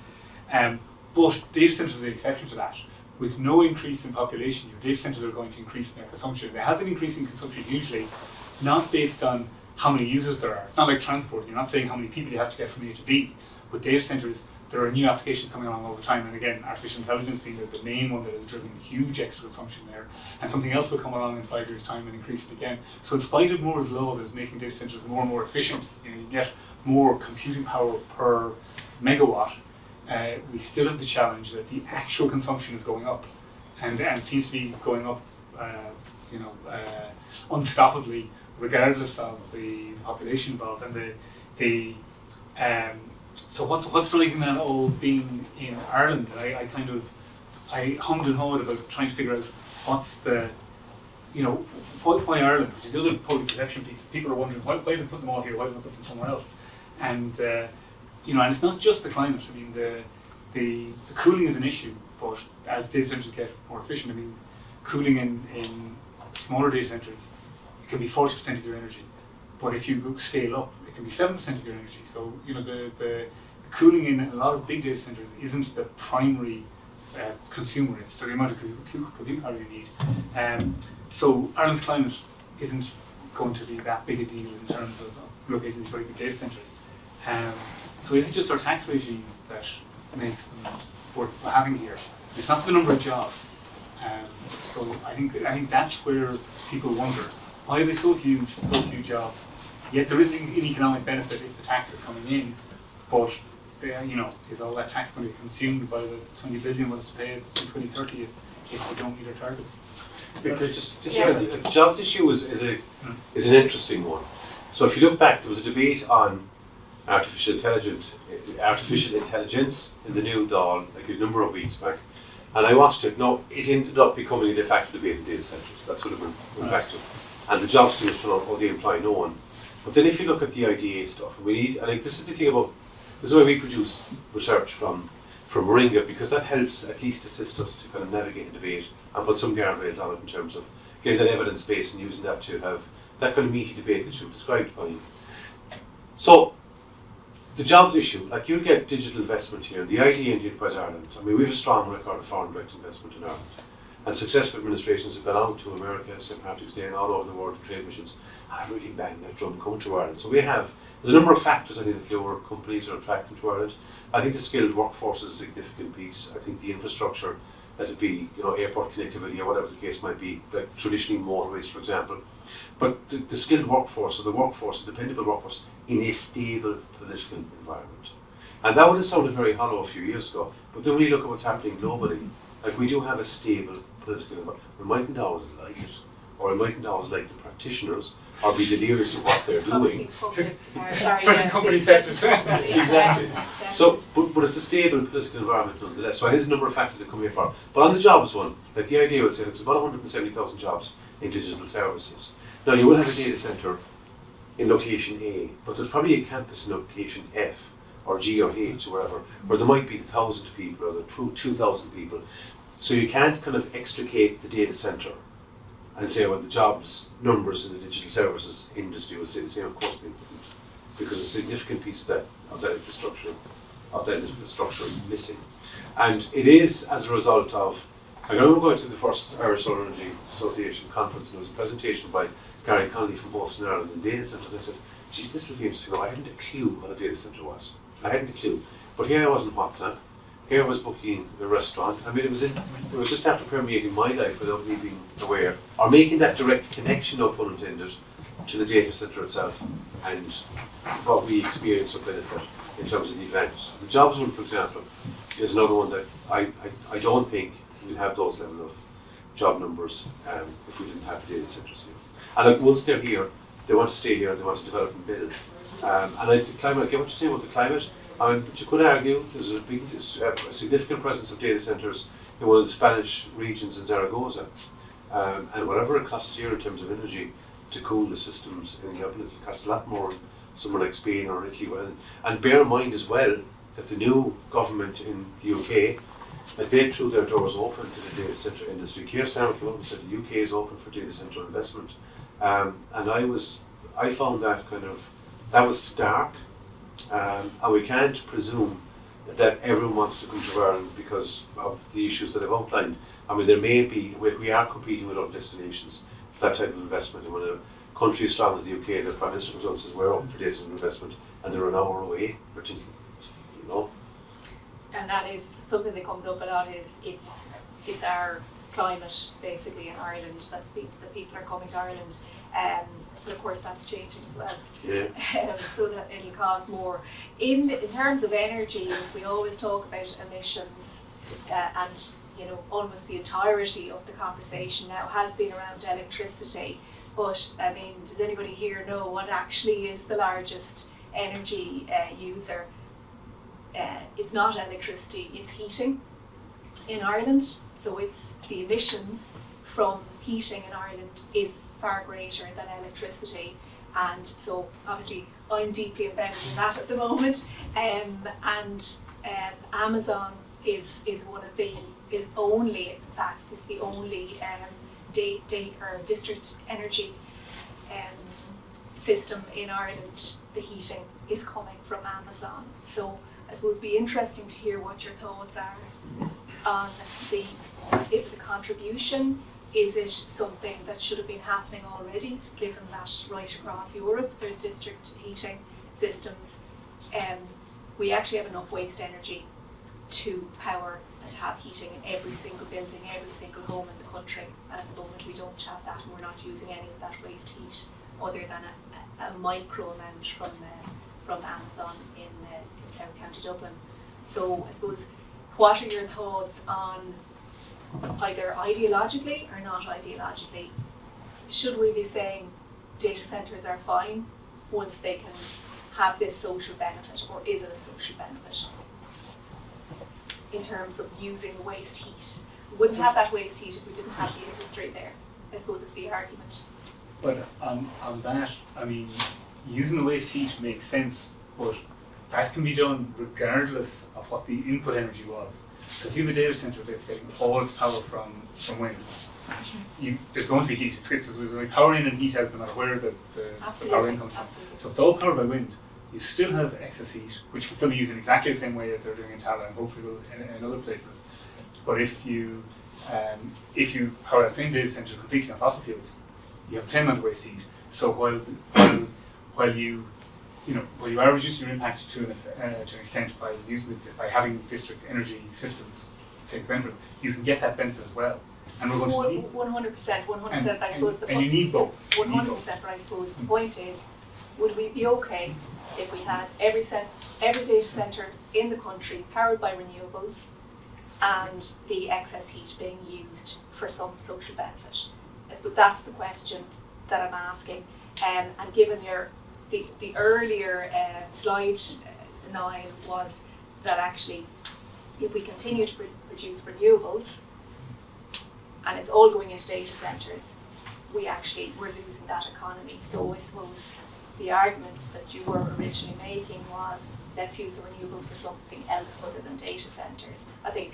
But data centres are the exception to that. With no increase in population, your data centres are going to increase in their consumption. They have been increasing consumption hugely, not based on how many users there are. It's not like transport. You're not saying how many people you have to get from A to B. With data centres, there are new applications coming along all the time, and again, artificial intelligence being the main one that has driven huge extra consumption there, and something else will come along in 5 years' time and increase it again. So in spite of Moore's law that is making data centres more and more efficient, you get more computing power per megawatt, we still have the challenge that the actual consumption is going up, and seems to be going up, unstoppably, regardless of the population involved. And so what's driving that all being in Ireland? I hummed and hawed about trying to figure out what's the, why Ireland, which is the other public perception piece. People are wondering why they put them all here, why don't they put them somewhere else? And and it's not just the climate. I mean, the cooling is an issue, but as data centres get more efficient, I mean, cooling in smaller data centres, it can be 40% of your energy. But if you scale up, it can be 7% of your energy. So, the cooling in a lot of big data centres isn't the primary consumer, it's the amount of compute power you need. So Ireland's climate isn't going to be that big a deal in terms of locating these very big data centres. So is it just our tax regime that makes them worth having here? It's not the number of jobs. So I think that's where people wonder, why are they so huge, so few jobs? Yet there is an economic benefit if the tax is coming in, but is all that tax going to be consumed by the 20 billion was to pay in 2030 if we don't meet our targets? The jobs issue is an interesting one. So if you look back, there was a debate on artificial intelligence in the new Dáil like a number of weeks back, and I watched it. No, it ended up becoming a de facto debate in data centres. That's what it went back to. And the jobs team was trying to, they imply no one. But then if you look at the IDA stuff, this is the thing about, this is why we produce research from Ringa, because that helps at least assist us to kind of navigate the debate and put some guardrails on it in terms of getting that evidence base and using that to have that kind of meaty debate that you've described, Pauline. So, the jobs issue, like you get digital investment here, the IDA in Enterprise Ireland, I mean we have a strong record of foreign direct investment in Ireland. And successful administrations have gone out to America, St. Patrick's Day, and all over the world to trade missions, and have really banged that drum coming to Ireland. So there's a number of factors I think that lower companies are attracting to Ireland. I think the skilled workforce is a significant piece. I think the infrastructure, that it be airport connectivity or whatever the case might be, like traditionally motorways for example. But the skilled workforce, or the dependable workforce in a stable political environment. And that would have sounded very hollow a few years ago, but then when you look at what's happening globally, like we do have a stable political environment. We mightn't always like it, or we mightn't always like the practitioners, or be delirious of what they're doing. Present company sets it. Exactly. So, but it's a stable political environment nonetheless. So there's a number of factors that come here for. But on the jobs one, like the idea would say there's about 170,000 jobs in digital services. Now you will have a data centre in location A, but there's probably a campus in location F, or G or H or wherever, where there might be 1,000 people or the 2,000 people. So you can't kind of extricate the data centre and say, well, the jobs numbers in the digital services industry will stay the same. Of course they wouldn't, because a significant piece of that infrastructure is missing. And it is as a result of, I remember going to the first Irish Solar Energy Association conference, and there was a presentation by Gary Connolly from Boston, Ireland, in data centres. I said, geez, this will be interesting. I hadn't a clue what a data centre was. I hadn't a clue. But here I was in WhatsApp. Here I was booking a restaurant. I mean, it was just after permeating my life without me being aware, or making that direct connection, no pun intended, to the data centre itself and what we experience or benefit in terms of the advantages. The jobs one, for example, is another one that I don't think we'd have those level of job numbers if we didn't have data centres here. And like, once they're here, they want to stay here, they want to develop and build. And the climate, I get what you're saying about the climate. I mean, but you could argue there's a significant presence of data centres in one of the Spanish regions in Zaragoza. And whatever it costs here in terms of energy to cool the systems in Dublin, it'll cost a lot more in somewhere like Spain or Italy. And bear in mind as well that the new government in the UK, that they threw their doors open to the data centre industry. Keir Starmer came up and said the UK is open for data centre investment. And I found that that was stark. And we can't presume that everyone wants to come to Ireland because of the issues that I've outlined. I mean, there may be, we are competing with other destinations for that type of investment. And when a country as strong as the UK, the Prime Minister comes out and says we're open for data center investment, and they're an hour away, we're thinking, and that is something that comes up a lot, is it's our climate basically in Ireland that means that people are coming to Ireland, but of course that's changing as well. Yeah. So that it'll cost more. In terms of energy, as we always talk about emissions, and almost the entirety of the conversation now has been around electricity. But I mean, does anybody here know what actually is the largest energy user? It's not electricity, it's heating in Ireland. So it's the emissions from heating in Ireland is far greater than electricity. And so obviously I'm deeply embedded in that at the moment. Amazon is one of the only, in fact, is the only district energy system in Ireland. The heating is coming from Amazon. So I suppose it'd be interesting to hear what your thoughts are on is it a contribution? Is it something that should have been happening already, given that right across Europe there's district heating systems? We actually have enough waste energy to power and to have heating in every single building, every single home in the country. And at the moment we don't have that, and we're not using any of that waste heat other than a micro amount from Amazon in South County Dublin. So I suppose, what are your thoughts on, either ideologically or not ideologically, should we be saying data centres are fine once they can have this social benefit, or is it a social benefit in terms of using waste heat? We wouldn't have that waste heat if we didn't have the industry there, I suppose is the argument. But on that, I mean, using the waste heat makes sense, but that can be done regardless of what the input energy was. So if you have a data centre that's getting all its power from wind, there's going to be heat. There's going to be power in and heat out no matter where the power in comes from. Absolutely. So if it's all powered by wind, you still have excess heat, which can still be used in exactly the same way as they're doing in Tala and hopefully will in other places. But if you power that same data centre completely on fossil fuels, you have the same amount of waste heat. So while you are reducing your impact to an extent by having district energy systems take the benefit, you can get that benefit as well. And we're going to need 100%. I suppose and you need both. 100%. But I suppose the point is, would we be okay if we had every data centre in the country powered by renewables, and the excess heat being used for some social benefit? I suppose that's the question that I'm asking. And given the earlier slide, Niall, was that actually if we continue to produce renewables and it's all going into data centres, we're losing that economy. So I suppose the argument that you were originally making was, let's use the renewables for something else other than data centres. I think,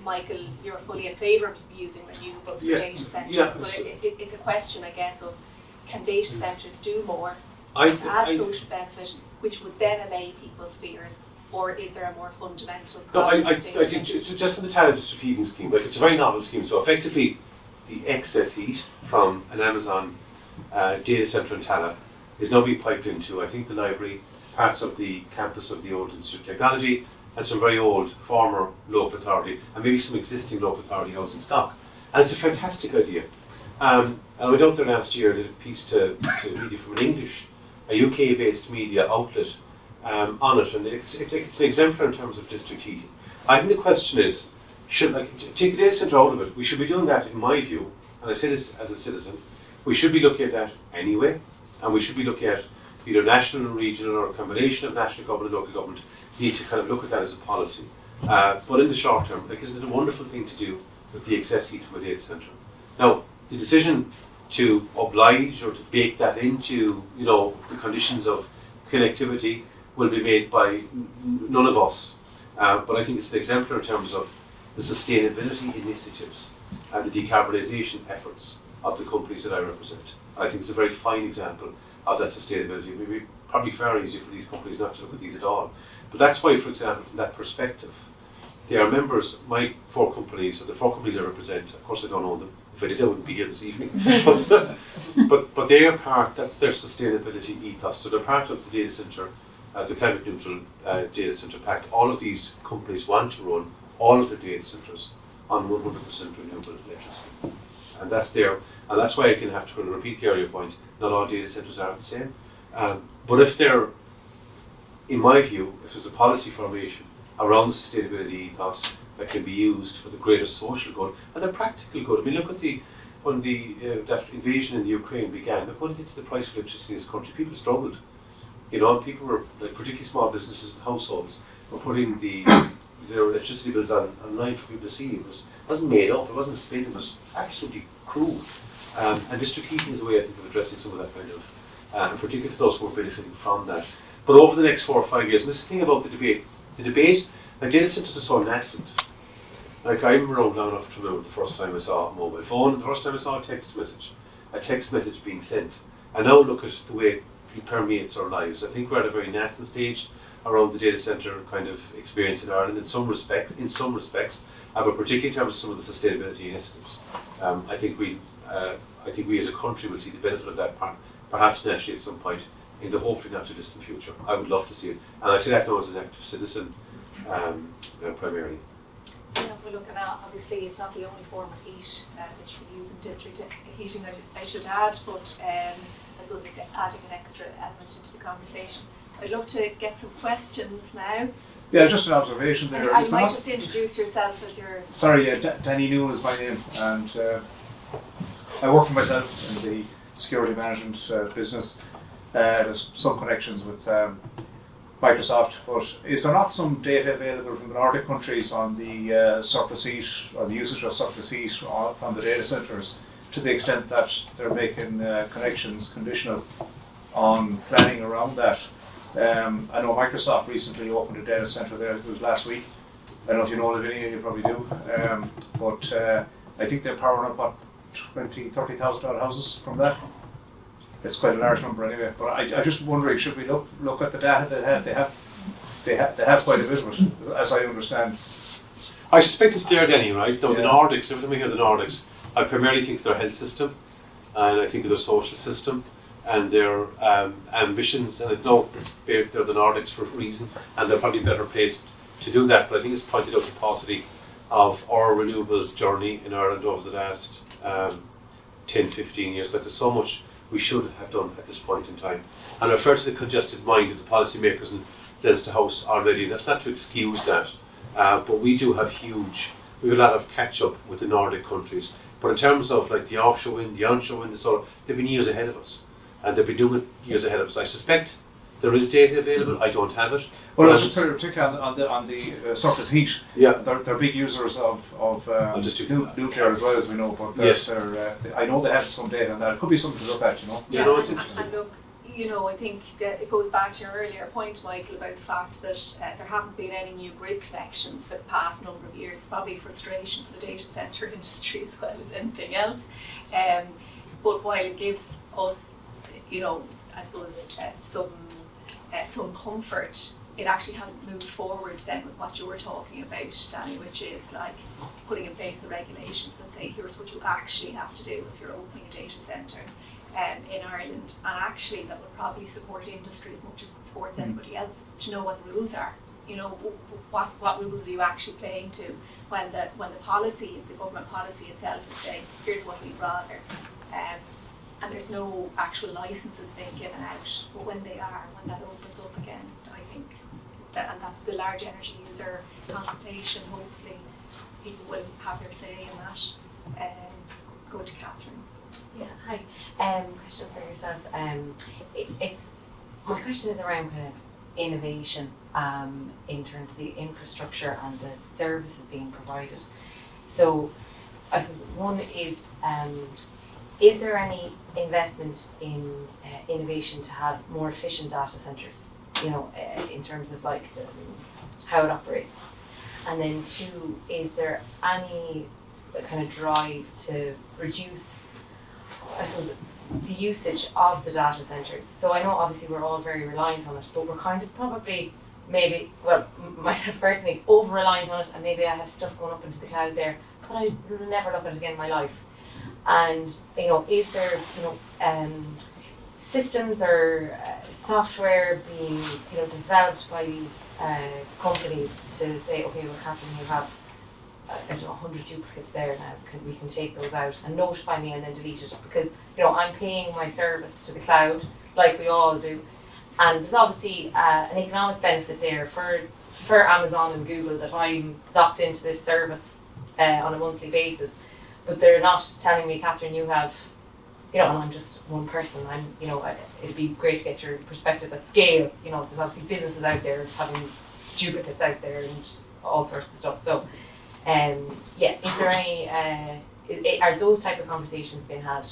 Michael, you're fully in favour of using renewables for data centres, but it's a question, I guess, of can data centres do more to add social benefit, which would then allay people's fears, or is there a more fundamental problem? No, I think just in the Tala district heating scheme, like, it's a very novel scheme. So effectively, the excess heat from an Amazon data centre in Tala is now being piped into, I think, the library, parts of the campus of the old Institute of Technology, and some very old former local authority, and maybe some existing local authority housing stock. And it's a fantastic idea. And I went out there last year, did a piece to media from a UK-based media outlet on it, and it's an exemplar in terms of district heating. I think the question is, take the data centre out of it. We should be doing that, in my view, and I say this as a citizen, we should be looking at that anyway, and we should be looking at either national, regional, or a combination of national government and local government need to kind of look at that as a policy. But in the short term, isn't it a wonderful thing to do with the excess heat from a data centre? Now, the decision to oblige or to bake that into, the conditions of connectivity will be made by none of us. But I think it's an exemplar in terms of the sustainability initiatives and the decarbonisation efforts of the companies that I represent. I think it's a very fine example of that sustainability. It would be probably far easier for these companies not to look at these at all. But that's why, for example, from that perspective, they are members, my 4 companies, or the 4 companies I represent. Of course I don't own them. If I did, I wouldn't be here this evening. but they are part, that's their sustainability ethos. So they're part of the data centre the climate neutral data centre pact. All of these companies want to run all of their data centres on 100% renewable electricity. And that's there. And that's why I can have to repeat the earlier point, not all data centres are the same. But if they're, in my view, if there's a policy formation around the sustainability ethos that can be used for the greater social good and the practical good. I mean, look at when that invasion in the Ukraine began, look what it did to the price of electricity in this country. People struggled. You know, people were, like, particularly small businesses and households, were putting their electricity bills online for people to see. It wasn't made up, it wasn't spin, it was absolutely cruel. And district heating is a way, I think, of addressing some of that kind of, and particularly for those who are benefiting from that. But over the next 4 or 5 years, and this is the thing about the debate, like, data centres are so nascent. Like, I'm around long enough to remember the first time I saw a mobile phone, and the first time I saw a text message being sent. And now look at the way it permeates our lives. I think we're at a very nascent stage around the data centre kind of experience in Ireland in some respects, but particularly in terms of some of the sustainability initiatives. I think we as a country will see the benefit of that perhaps nationally at some point in the hopefully not too distant future. I would love to see it. And I say that now as an active citizen, primarily. Yeah, we're looking at, obviously it's not the only form of heat which we use in district heating, I should add, but I suppose it's adding an extra element into the conversation. I'd love to get some questions now. Yeah, just an observation there. I might just introduce yourself as your... Sorry, Danny Newell is my name, and I work for myself in the security management business. There's some connections with Microsoft, but is there not some data available from the Nordic countries on the surplus heat or the usage of surplus heat from the data centres, to the extent that they're making connections conditional on planning around that? I know Microsoft recently opened a data centre there, it was last week. I don't know if you know Lavinia, you probably do. But I think they're powering up, 30,000 odd houses from that. It's quite a large number anyway. But I'm just wondering, should we look at the data they have? They have quite a bit of it, as I understand. I suspect it's there, Denny, right? Now, yeah. The Nordics, every time I hear the Nordics, I primarily think of their health system, and I think of their social system, and their ambitions. And I know they're the Nordics for a reason, and they're probably better placed to do that. But I think it's pointed out the paucity of our renewables journey in Ireland over the last 10, 15 years. Like, there's so much we should have done at this point in time. And I refer to the congested mind of the policymakers in Leinster House already, and that's not to excuse that, but we do have we have a lot of catch up with the Nordic countries. But in terms of, like, the offshore wind, the onshore wind, the solar, they've been years ahead of us, and they've been doing it years ahead of us. I suspect there is data available. I don't have it. Well, particularly on the surface heat. Yeah, they're big users of nuclear as well, as we know. But yes, I know they have some data on that. It could be something to look at, you know. Yeah, no, it's interesting. And look, you know, I think that it goes back to your earlier point, Michael, about the fact that there haven't been any new grid connections for the past number of years. Probably frustration for the data centre industry as well as anything else. But while it gives us, you know, I suppose some comfort, it actually hasn't moved forward then with what you're talking about, Danny, which is like putting in place the regulations that say here's what you actually have to do if you're opening a data centre in Ireland. And actually that would probably support industry as much as it supports anybody else, to know what the rules are. You know, what rules are you actually playing to when the policy, the government policy itself is saying here's what we'd rather. And there's no actual licences being given out, but when they are, when that opens up again, I think that the large energy user consultation, hopefully people will have their say in that. Go to Catherine. Yeah, hi. Question for yourself. My question is around kind of innovation in terms of the infrastructure and the services being provided. So I suppose one is there any investment in innovation to have more efficient data centres, you know, in terms of like how it operates? And then two, is there any kind of drive to reduce, I suppose, the usage of the data centres? So I know obviously we're all very reliant on it, but we're kind of probably maybe, well, myself personally, over-reliant on it, and maybe I have stuff going up into the cloud there, but I will never look at it again in my life. And, you know, is there, you know, systems or software being developed by these companies to say, okay, well, Catherine, you have 100 duplicates there now. We can take those out and notify me and then delete it, because I'm paying my service to the cloud like we all do, and there's obviously an economic benefit there for Amazon and Google that I'm locked into this service on a monthly basis, but they're not telling me, Catherine, you have, and I'm just one person. It'd be great to get your perspective at scale. There's obviously businesses out there having duplicates out there and all sorts of stuff. So, is there any? Are those type of conversations being had?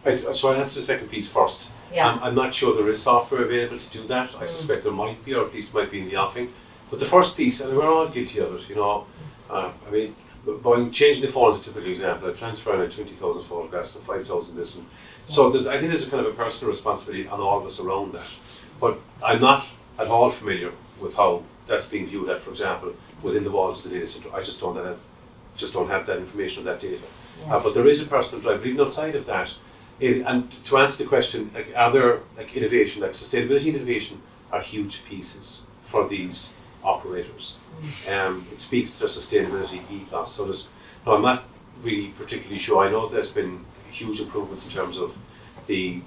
Right, so I'll answer the second piece first. Yeah. I'm not sure there is software available to do that. I suspect there might be, or at least might be in the offing. But the first piece, and we're all guilty of it, by changing the phone is a typical example. I transferring 20,000 photographs and 5,000 this, and so I think there's a kind of a personal responsibility on all of us around that. But I'm not at all familiar with how that's being viewed at, for example, within the walls of the data center. I just don't have that information or that data. Yeah. But there is a personal drive. But even outside of that, and to answer the question, are there innovation, sustainability and innovation are huge pieces for these operators. It speaks to their sustainability ethos. So I'm not really particularly sure. I know there's been huge improvements in terms of the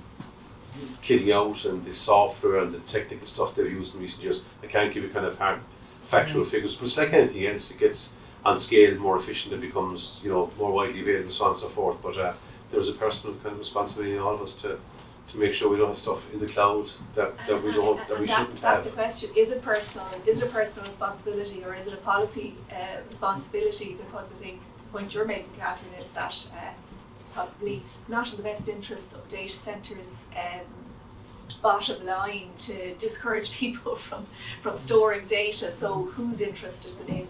kitting out and the software and the technical stuff they've used in recent years. I can't give you kind of hard factual figures, but it's like anything else. It gets on scale more efficient, it becomes more widely available, so on and so forth. But there's a personal kind of responsibility in all of us to make sure we don't have stuff in the cloud that we shouldn't have. That's the question. Is it personal? Is it a personal responsibility, or is it a policy responsibility? Because I think the point you're making, Catherine, is that it's probably not in the best interests of data centres' bottom line to discourage people from storing data. So whose interest is it in?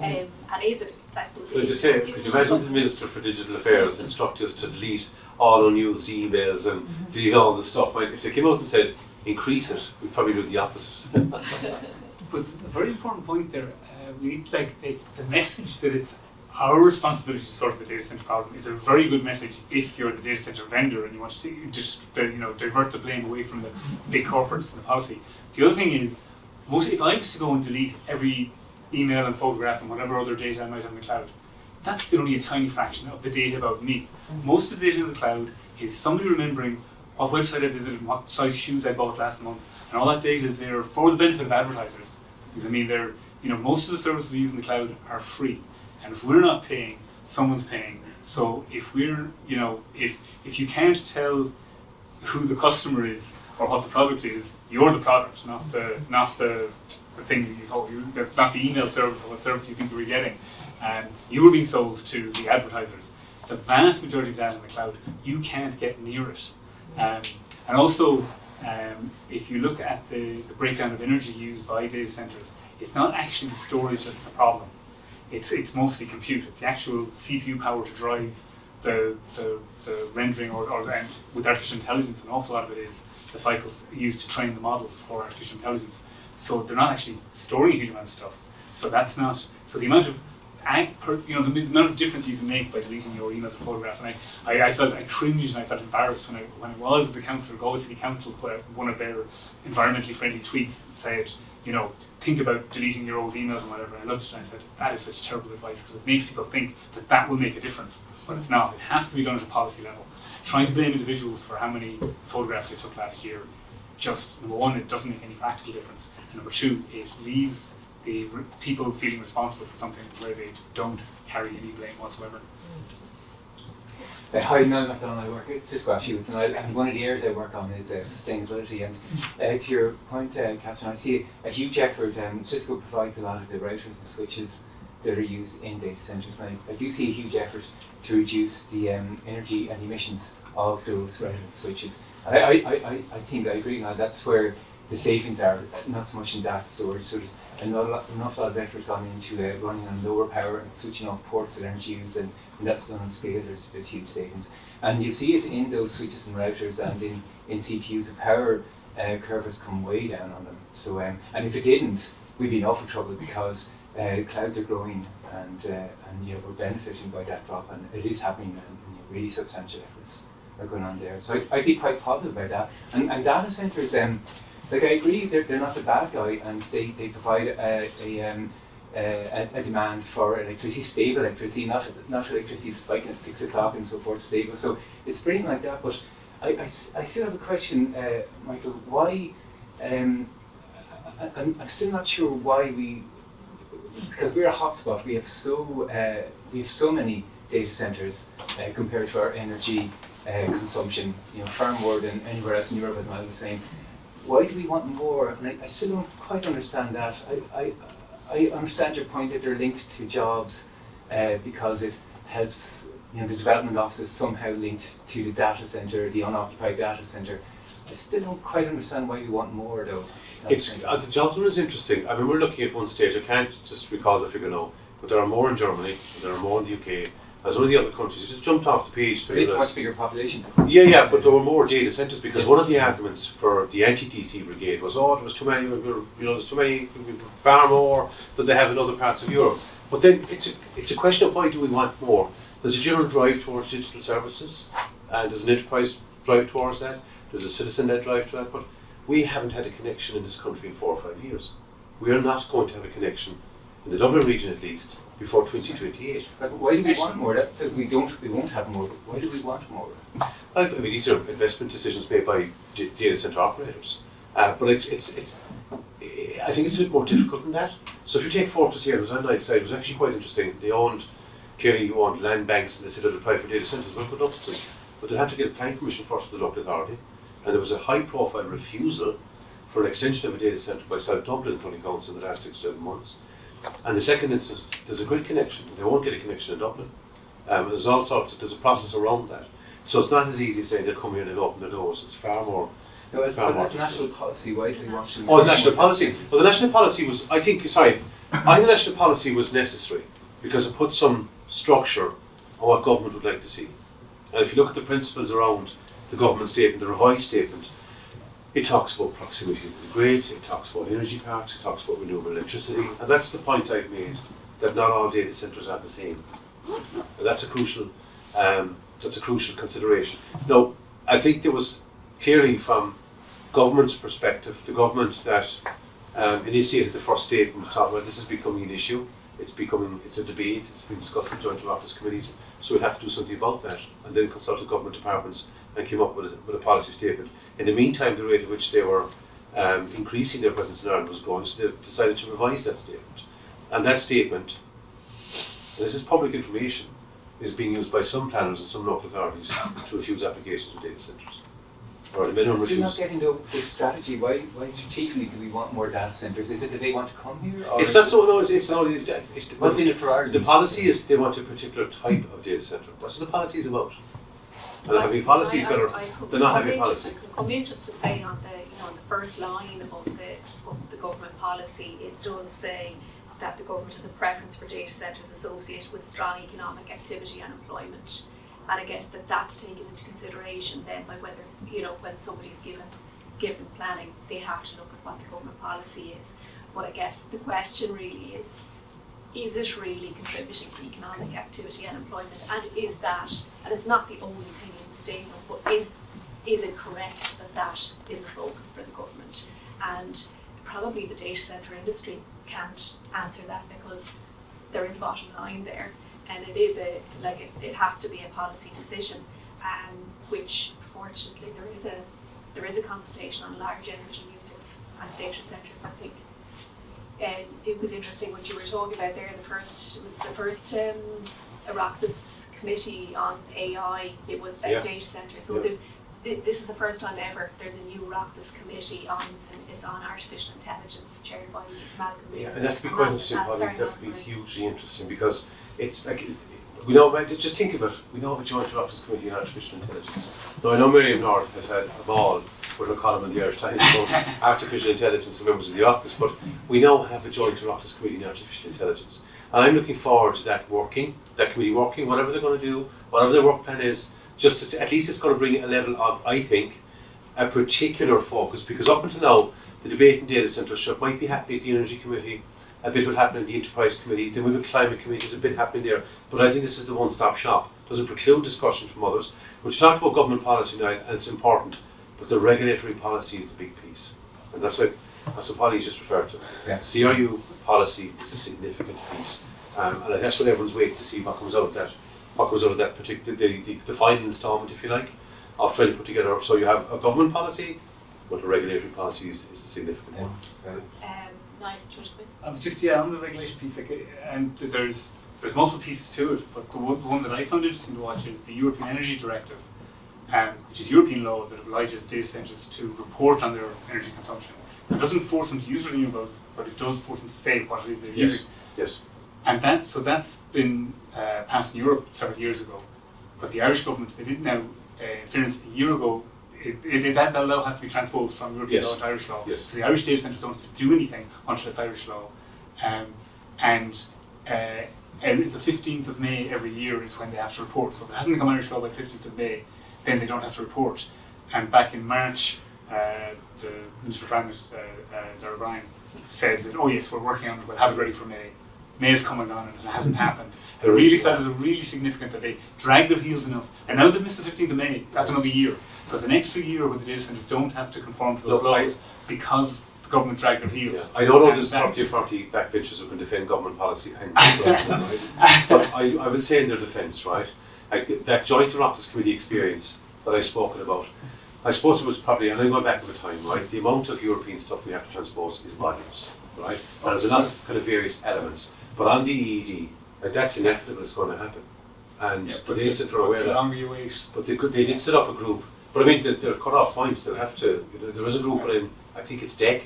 And is it, I suppose, so just say, could you imagine the Minister for Digital Affairs instruct us to delete all unused emails and delete all the stuff? If they came out and said increase it, we'd probably do the opposite. But a very important point there, we need the message that it's our responsibility to sort the data center problem is a very good message if you're the data center vendor and you want to just divert the blame away from the big corporates and the policy. The other thing is, if I was to go and delete every email and photograph and whatever other data I might have in the cloud, that's still only a tiny fraction of the data about me. Most of the data in the cloud is somebody remembering what website I visited and what size shoes I bought last month, and all that data is there for the benefit of advertisers. Because most of the services we use in the cloud are free, and if we're not paying, someone's paying. So if we're, if you can't tell who the customer is or what the product is, you're the product, not the thing that you thought that's not the email service or what service you think you were getting. You were being sold to the advertisers. The vast majority of that in the cloud, you can't get near it. And also, if you look at the breakdown of energy used by data centers, it's not actually the storage that's the problem. It's mostly compute. It's the actual CPU power to drive the rendering and with artificial intelligence, an awful lot of it is the cycles used to train the models for artificial intelligence. So they're not actually storing a huge amount of stuff. So that's not. So the amount of the amount of difference you can make by deleting your emails and photographs. And I cringed and I felt embarrassed when I was as a councillor. Galway City Council put out one of their environmentally friendly tweets that said, think about deleting your old emails and whatever. And I looked at it and I said, that is such terrible advice, because it makes people think that will make a difference. But it's not. It has to be done at a policy level. Trying to blame individuals for how many photographs they took last year, just, number one, it doesn't make any practical difference. And number two, it leaves the people feeling responsible for something where they don't carry any blame whatsoever. Hi, Niall Muphy, I work at Cisco Systems, and one of the areas I work on is sustainability. And to your point, Catherine, I see a huge effort. Cisco provides a lot of the routers and switches that are used in data centers. And I do see a huge effort to reduce the energy and emissions of those routers and switches. And I think I agree now. That's where the savings are, not so much in data storage. So there's an awful lot of effort gone into running on lower power and switching off ports that aren't used, and when that's done on scale, there's huge savings. And you see it in those switches and routers and in CPUs. The power curve has come way down on them. So and if it didn't, we'd be in awful trouble, because clouds are growing and we're benefiting by that drop, and it is happening in really substantial efforts. are going on there. So I'd be quite positive about that. And data centres, like I agree, they're not the bad guy, and they provide a demand for electricity, stable electricity, not electricity spiking at 6 o'clock and so forth, stable. So it's brilliant like that. But I still have a question, Michael. Why? I'm still not sure why because we're a hotspot. We have so many data centres compared to our energy consumption. Far more than anywhere else in Europe, as I was saying. Why do we want more? And I still don't quite understand that. I understand your point that they're linked to jobs because it helps. The development office is somehow linked to the data centre, the unoccupied data centre. I still don't quite understand why we want more, though. The jobs one is interesting. I remember looking at one stage. I can't just recall the figure now, but there are more in Germany, there are more in the UK. As one of the other countries, it just jumped off the page. They have much bigger populations. Yeah, but there were more data centres because one of the arguments for the anti-DC brigade was, there was too many. There's too many, far more than they have in other parts of Europe. But then it's a question of why do we want more? There's a general drive towards digital services, and there's an enterprise drive towards that. There's a citizen-led drive to that, but we haven't had a connection in this country in 4 or 5 years. We are not going to have a connection in the Dublin region, at least, before 2028. But why do we want more? That says we won't have more. But why do we want more? I mean, these are investment decisions made by data centre operators. But I think it's a bit more difficult than that. So if you take Fortress here, it was on the side, it was actually quite interesting. They owned land banks, and they said they'd apply for data centres. Well, good luck to them. But they'd have to get a planning permission first from the local authority. And there was a high-profile refusal for an extension of a data centre by South Dublin County Council in the last 6 or 7 months. And the second instance, there's a grid connection. They won't get a connection in Dublin. There's all sorts there's a process around that. So it's not as easy as saying they'll come in and open the doors. It's far more. No, as national policy, why do we want to? Oh, it's national policy. Well, the national policy was, I think the national policy was necessary because it put some structure on what government would like to see. And if you look at the principles around the government statement, the revised statement, it talks about proximity to the grid, it talks about energy parks, it talks about renewable electricity, and that's the point I've made, that not all data centres are the same. And that's a crucial consideration. Now, I think there was clearly from government's perspective, the government that initiated the first statement talked about this is becoming an issue. It's a debate. It's been discussed with joint Oireachtas committees. So we'd have to do something about that, and then consulted government departments and came up with a policy statement. In the meantime, the rate at which they were increasing their presence in Ireland was growing, so they decided to revise that statement. And that statement, and this is public information, is being used by some planners and some local authorities to refuse applications for data centres. Or the minimum Still not refuse. getting to this strategy. Why strategically do we want more data centres? Is it that they want to come here? Or It's not so. No, it's not. What's in it for Ireland? The policy is they want a particular type of data centre. That's what the policy is about. And having a policy better than not having a policy. I can come in just to say on the first line of the government policy, it does say that the government has a preference for data centres associated with strong economic activity and employment. And I guess that's taken into consideration then by whether, when somebody's given planning, they have to look at what the government policy is. But I guess the question really is it really contributing to economic activity and employment? And is that, and it's not the only thing in the statement, but is it correct that is a focus for the government? And probably the data centre industry can't answer that because there is a bottom line there. And it is it has to be a policy decision, which fortunately there is a consultation on large energy users and data centres. I think it was interesting what you were talking about there. The first Oireachtas committee on AI. It was about data centres. So this is the first time ever there's a new Oireachtas committee on artificial intelligence chaired by Malcolm. Yeah, and that'd be quite interesting. That'd be hugely interesting because it's like just think of it. We now have a joint Oireachtas committee on artificial intelligence. Now I know Miriam North has had a ball with a column in the Irish Times about artificial intelligence and members of the Oireachtas, but we now have a joint Oireachtas committee on artificial intelligence, and I'm looking forward to that committee working, whatever they're going to do, whatever their work plan is. Just to say, at least it's going to bring a level of, I think, a particular focus, because up until now, the debate in data centres might be happening at the Energy Committee, A bit will happen in the Enterprise Committee. Then we have a Climate Committee. There's a bit happening there. But I think this is the one-stop shop. Doesn't preclude discussion from others. We talked about government policy now, and it's important. But the regulatory policy is the big piece, and that's what Pauline just referred to. Yeah. CRU policy is a significant piece, and that's what everyone's waiting to see what comes out of that. What comes out of that particular the final instalment, if you like, of trying to put together. So you have a government policy, but the regulatory policy is a significant one. Niall, do you want to come in? Just on the regulation piece, and there's multiple pieces to it, but the one that I found interesting to watch is the European Energy Directive, which is European law that obliges data centres to report on their energy consumption. It doesn't force them to use renewables, but it does force them to say what it is they're using. Yes. And that's been passed in Europe several years ago. But the Irish government, they did now, in fairness, a year ago, that law has to be transposed from European law to Irish law. Yes. So the Irish data centres don't have to do anything until it's Irish law. And the 15th of May every year is when they have to report. So if it hasn't become Irish law by the 15th of May, then they don't have to report. And back in March, the Minister of Climate, Darragh O'Brien, said that, oh yes, we're working on it, we'll have it ready for May. May is coming on and it hasn't happened. They really felt it was really significant that they dragged their heels enough, and now they've missed the 15th of May, that's another year. So it's an extra year where the data centres don't have to conform to those laws because the government dragged their heels. Yeah. I don't know there's 30 or 40 backbenchers who can defend government policy, right? But I will say in their defence, right, like that joint Oireachtas committee experience that I've spoken about, I suppose it was probably, and I'm going back over time, right, the amount of European stuff we have to transpose is voluminous, right? And there's a lot of kind of various elements. But on the EED, that's inevitable, it's going to happen. And the data centre are aware of that. The longer you wait. But they did set up a group. But I mean, they're cut off points. They'll have to. There is a group within, I think it's DEC,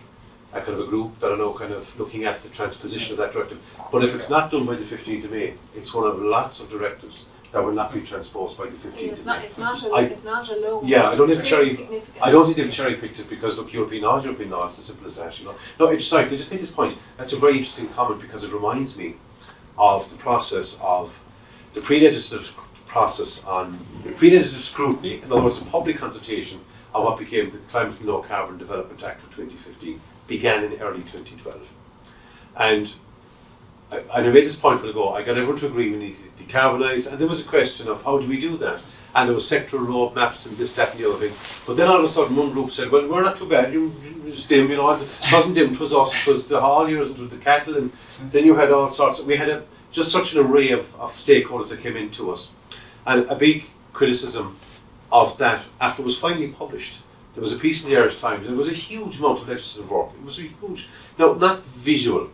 a kind of a group that are now kind of looking at the transposition of that directive. But if it's not done by the 15th of May, it's one of lots of directives that will not be transposed by the 15th of May. It's not a low. Yeah, I don't think significant. I don't think they've cherry picked it because look, European law is European law. It's as simple as that, you know. No, it's sorry. I just made this point. That's a very interesting comment because it reminds me of the process of the pre-legislative process on the pre-legislative scrutiny, in other words, the public consultation on what became the Climate and Low Carbon Development Act of 2015 began in early 2012. And I made this point a while ago, I got everyone to agree we need to decarbonise, and there was a question of how do we do that? And there was sectoral roadmaps and this, that and the other thing. But then all of a sudden one group said, well, we're not too bad, you dim, you know, it wasn't dim, it was us, it was the hauliers, it was the cattle, and then you had all sorts, we had just such an array of stakeholders that came into us. And a big criticism of that, after it was finally published, there was a piece in the Irish Times, and it was a huge amount of legislative work. It was a huge, now not visual,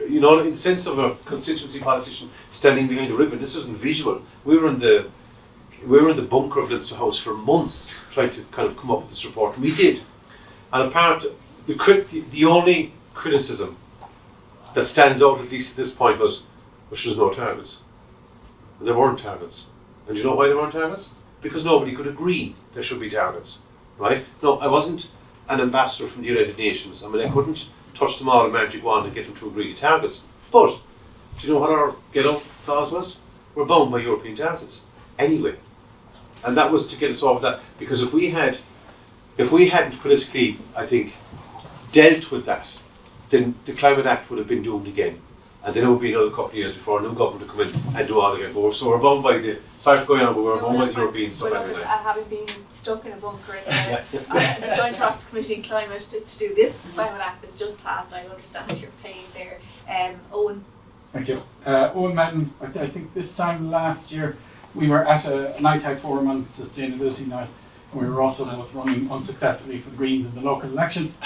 you know, in the sense of a constituency politician standing behind a ribbon. This wasn't visual. We were in the bunker of Leinster House for months trying to kind of come up with this report, and we did. And apart, the only criticism that stands out, at least at this point, was there's no targets. And there weren't targets. And do you know why there weren't targets? Because nobody could agree there should be targets, right? No, I wasn't an ambassador from the United Nations. I mean, I couldn't touch them all a magic wand and get them to agree to targets. But, do you know what our get-out clause was? We're bound by European targets, anyway. And that was to get us over that, because if we hadn't politically, I think, dealt with that, then the Climate Act would have been doomed again. And then it would be another couple of years before a new government would come in and do all again. So we're bound by the, sorry for going on, but we're bound by the European stuff anyway. Having been stuck in a bunker in the Joint Oireachtas Committee on Climate to do this Climate Act that's just passed, I understand your pain there. Owen. Thank you. Owen Madden, I think this time last year we were at an itag forum on sustainability night, and we were also both running unsuccessfully for the Greens in the local elections.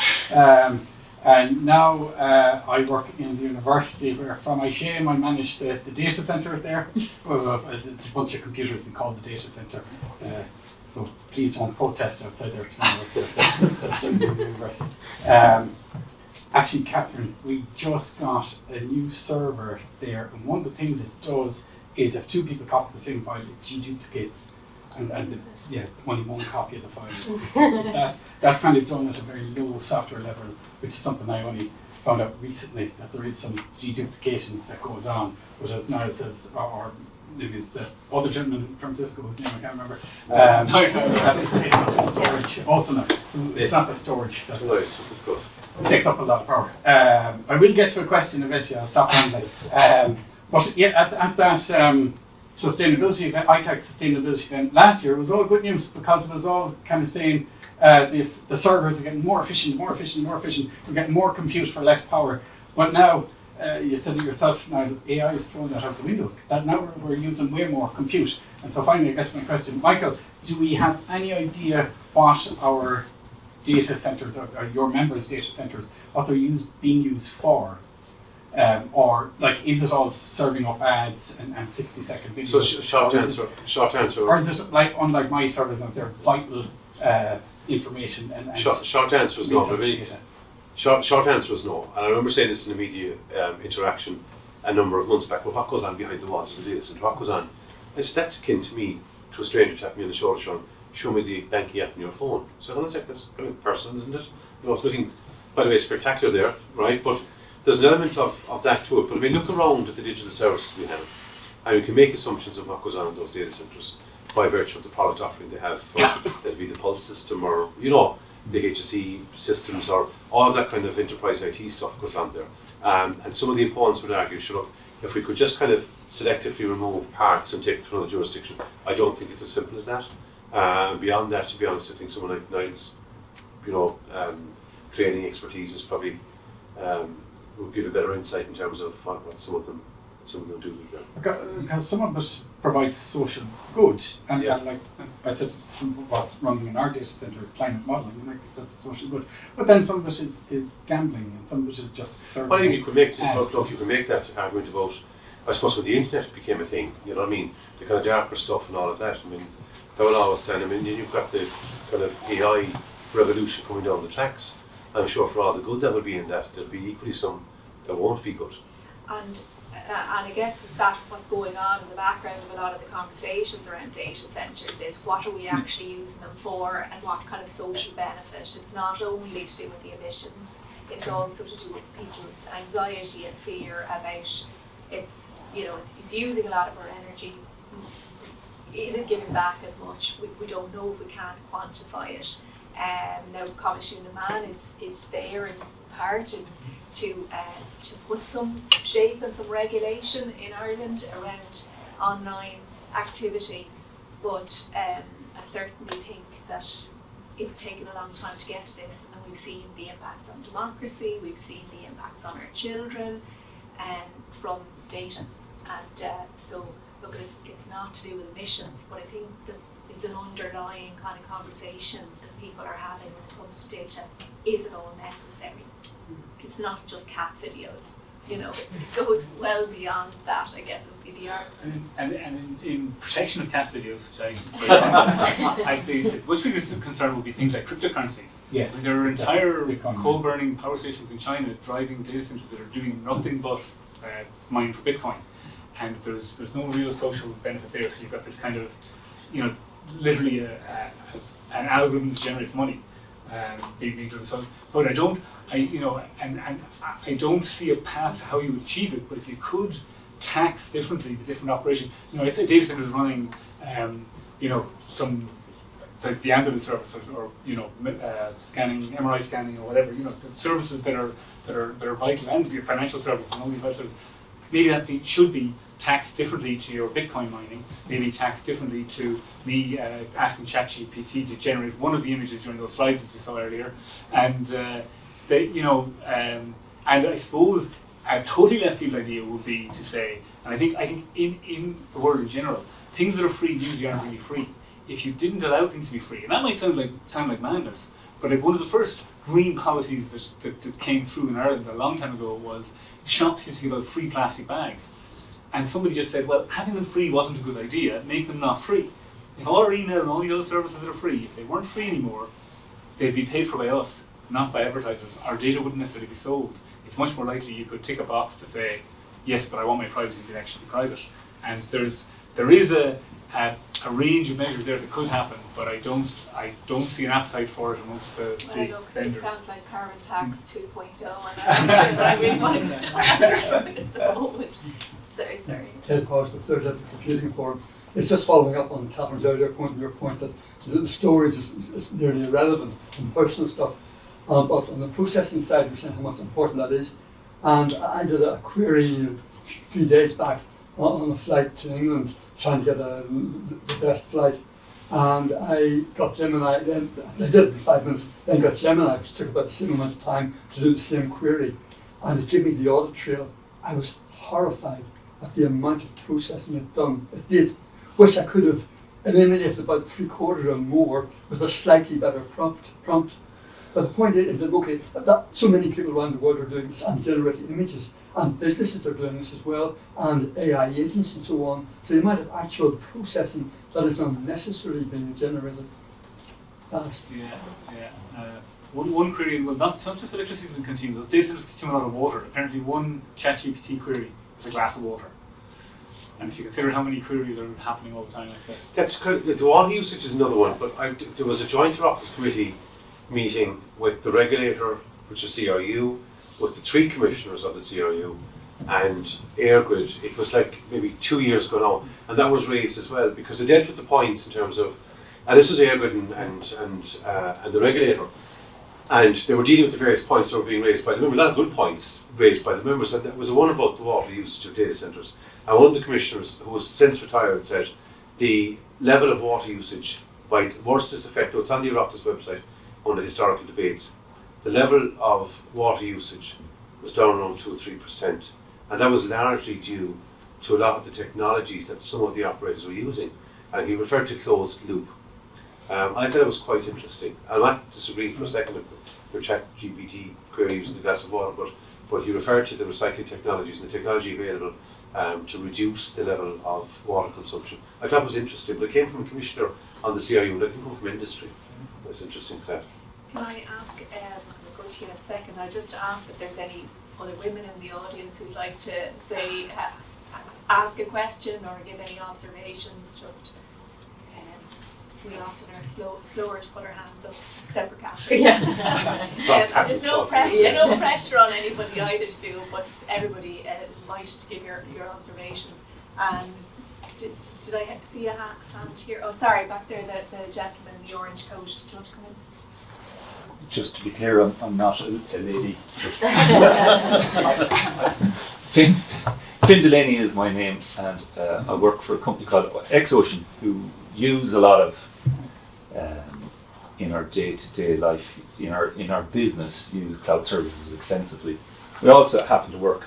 And now I work in the university where, for my shame, I manage the data centre there. Well, it's a bunch of computers and called the data centre. So please don't protest outside there tomorrow. That's the university. Actually, Catherine, we just got a new server there, and one of the things it does is if two people copy the same file, it deduplicates, and only one copy of the file. That's kind of done at a very low software level, which is something I only found out recently, that there is some deduplication that goes on. But as Niall says, or maybe it's the other gentleman from Cisco, whose name I can't remember. It's storage. Also, no, it's not the storage that No, it's just good. takes up a lot of power. I will get to a question eventually. I'll stop rambling. But yeah, at that sustainability event, itag sustainability event last year, it was all good news because it was all kind of saying the servers are getting more efficient. We're getting more compute for less power. But now, you said it yourself, now AI is throwing that out the window. That now we're using way more compute. And so finally I get to my question. Michael, do we have any idea what our data centres or your members' data centres, what they're being used for? Or like, is it all serving up ads and 60-second videos? So short answer. Or is it like, unlike my servers, that they're vital information and short answer is no. data? Short answer is no. And I remember saying this in a media interaction a number of months back. Well, what goes on behind the walls of the data centre? What goes on? I said, that's akin to me, to a stranger tapping me on the shoulder saying, show me the banking app on your phone. So hold on a second, that's kind of personal, isn't it? There's nothing, by the way, spectacular there, right? But there's an element of that to it. But if we look around at the digital services we have, and we can make assumptions of what goes on in those data centres by virtue of the product offering they have, that'll be the Pulse system or, the HSE systems or all of that kind of enterprise IT stuff goes on there. And some of the opponents would argue, sure, look, if we could just kind of selectively remove parts and take it to another jurisdiction, I don't think it's as simple as that. Beyond that, to be honest, I think someone like Niall's, training expertise is probably would give a better insight in terms of what some of them do. Because some of it provides social good, and like I said, what's running in our data centre is climate modelling, and I think that's a social good. But then some of it is gambling, and some of it is just serving. Well, you could make that argument about, I suppose, when the internet became a thing. You know what I mean? The kind of darker stuff and all of that. I mean, that will always stand. I mean, you've got the kind of AI revolution coming down the tracks. I'm sure for all the good that will be in that, there'll be equally some that won't be good. And I guess is that what's going on in the background of a lot of the conversations around data centres is what are we actually using them for and what kind of social benefit. It's not only to do with the emissions, it's also to do with people's anxiety and fear about it's using a lot of our energy. Is it giving back as much? We don't know if we can't quantify it. Now Comisiún na Man is there in part to put some shape and some regulation in Ireland around online activity, but I certainly think that it's taken a long time to get to this, and we've seen the impacts on democracy, we've seen the impacts on our children from data, and so look, it's not to do with emissions, but I think that it's an underlying kind of conversation that people are having when it comes to data. Is it all necessary? It's not just cat videos, it goes well beyond that, I guess would be the argument. And in protection of cat videos, which I think the much bigger concern would be things like cryptocurrencies. Yes. There are entire coal-burning power stations in China driving data centers that are doing nothing but mining for Bitcoin. And there's no real social benefit there, so you've got this kind of, literally an algorithm that generates money being driven. So, but I don't see a path to how you achieve it. But if you could tax differently the different operations, if a data center is running, some the ambulance service or scanning, MRI scanning or whatever, the services that are vital, and your financial services and all these vital services, maybe that should be taxed differently to your Bitcoin mining, maybe taxed differently to me asking ChatGPT to generate one of the images during those slides as you saw earlier. And and I suppose a totally left field idea would be to say, and I think in the world in general, things that are free usually aren't really free. If you didn't allow things to be free, and that might sound like madness, but like one of the first green policies that came through in Ireland a long time ago was shops used to give out free plastic bags. And somebody just said, well, having them free wasn't a good idea, make them not free. If all our email and all these other services that are free, if they weren't free anymore, they'd be paid for by us, not by advertisers. Our data wouldn't necessarily be sold. It's much more likely you could tick a box to say, yes, but I want my privacy to actually be private. And there is a range of measures there that could happen, but I don't see an appetite for it amongst the big vendors. It sounds like carbon tax 2.0, and I'm not sure that I really want to talk about it at the moment. Sorry. Ted Powers, the Third Level Computing Forum. It's just following up on Catherine's earlier point and your point that the storage is nearly irrelevant and personal stuff. But on the processing side, you're saying how much important that is. And I did a query a few days back on a flight to England, trying to get the best flight. And I got Gemini, then I did it in 5 minutes, then got Gemini, which took about the same amount of time to do the same query. And it gave me the audit trail. I was horrified at the amount of processing it did, which I could have eliminated about 3/4 or more with a slightly better prompt. But the point is that, okay, that so many people around the world are doing this and generating images, and businesses are doing this as well, and AI agents and so on. So the amount of actual processing that is unnecessarily being generated fast. One query, well, it's not just electricity that consumes, those data centers consume a lot of water. Apparently one ChatGPT query is a glass of water. And if you consider how many queries are happening all the time, I say. That's kind of, the water usage is another one, but there was a joint Oireachtas committee meeting with the regulator, which is CRU, with the 3 commissioners of the CRU, and Airgrid. It was like maybe 2 years ago now, and that was raised as well, because they dealt with the points in terms of, and this was Airgrid and the regulator, and they were dealing with the various points that were being raised by the members. A lot of good points raised by the members. But there was one about the water usage of data centres, and one of the commissioners, who was since retired, said the level of water usage, by worst effect, it's on the Oireachtas website under historical debates, the level of water usage was down around 2 or 3%, and that was largely due to a lot of the technologies that some of the operators were using, and he referred to closed loop. I thought that was quite interesting. I'm not disagreeing for a second with your ChatGPT query using the glass of water, but he referred to the recycling technologies and the technology available to reduce the level of water consumption. I thought it was interesting, but it came from a commissioner on the CRU, and it didn't come from industry. That's interesting to say. Can I ask, we'll go to you in a second, I'll just ask if there's any other women in the audience who'd like to say, ask a question or give any observations. Just we often are slower to put our hands up, except for Catherine. There's no pressure on anybody either to do, but everybody is invited to give your observations. Did I see a hand here? Oh, sorry, back there, the gentleman in the orange coat. Did you want to come in? Just to be clear, I'm not a lady. Finn Delaney is my name, and I work for a company called Exocean, who use a lot of, in our day-to-day life, in our business, use cloud services extensively. We also happen to work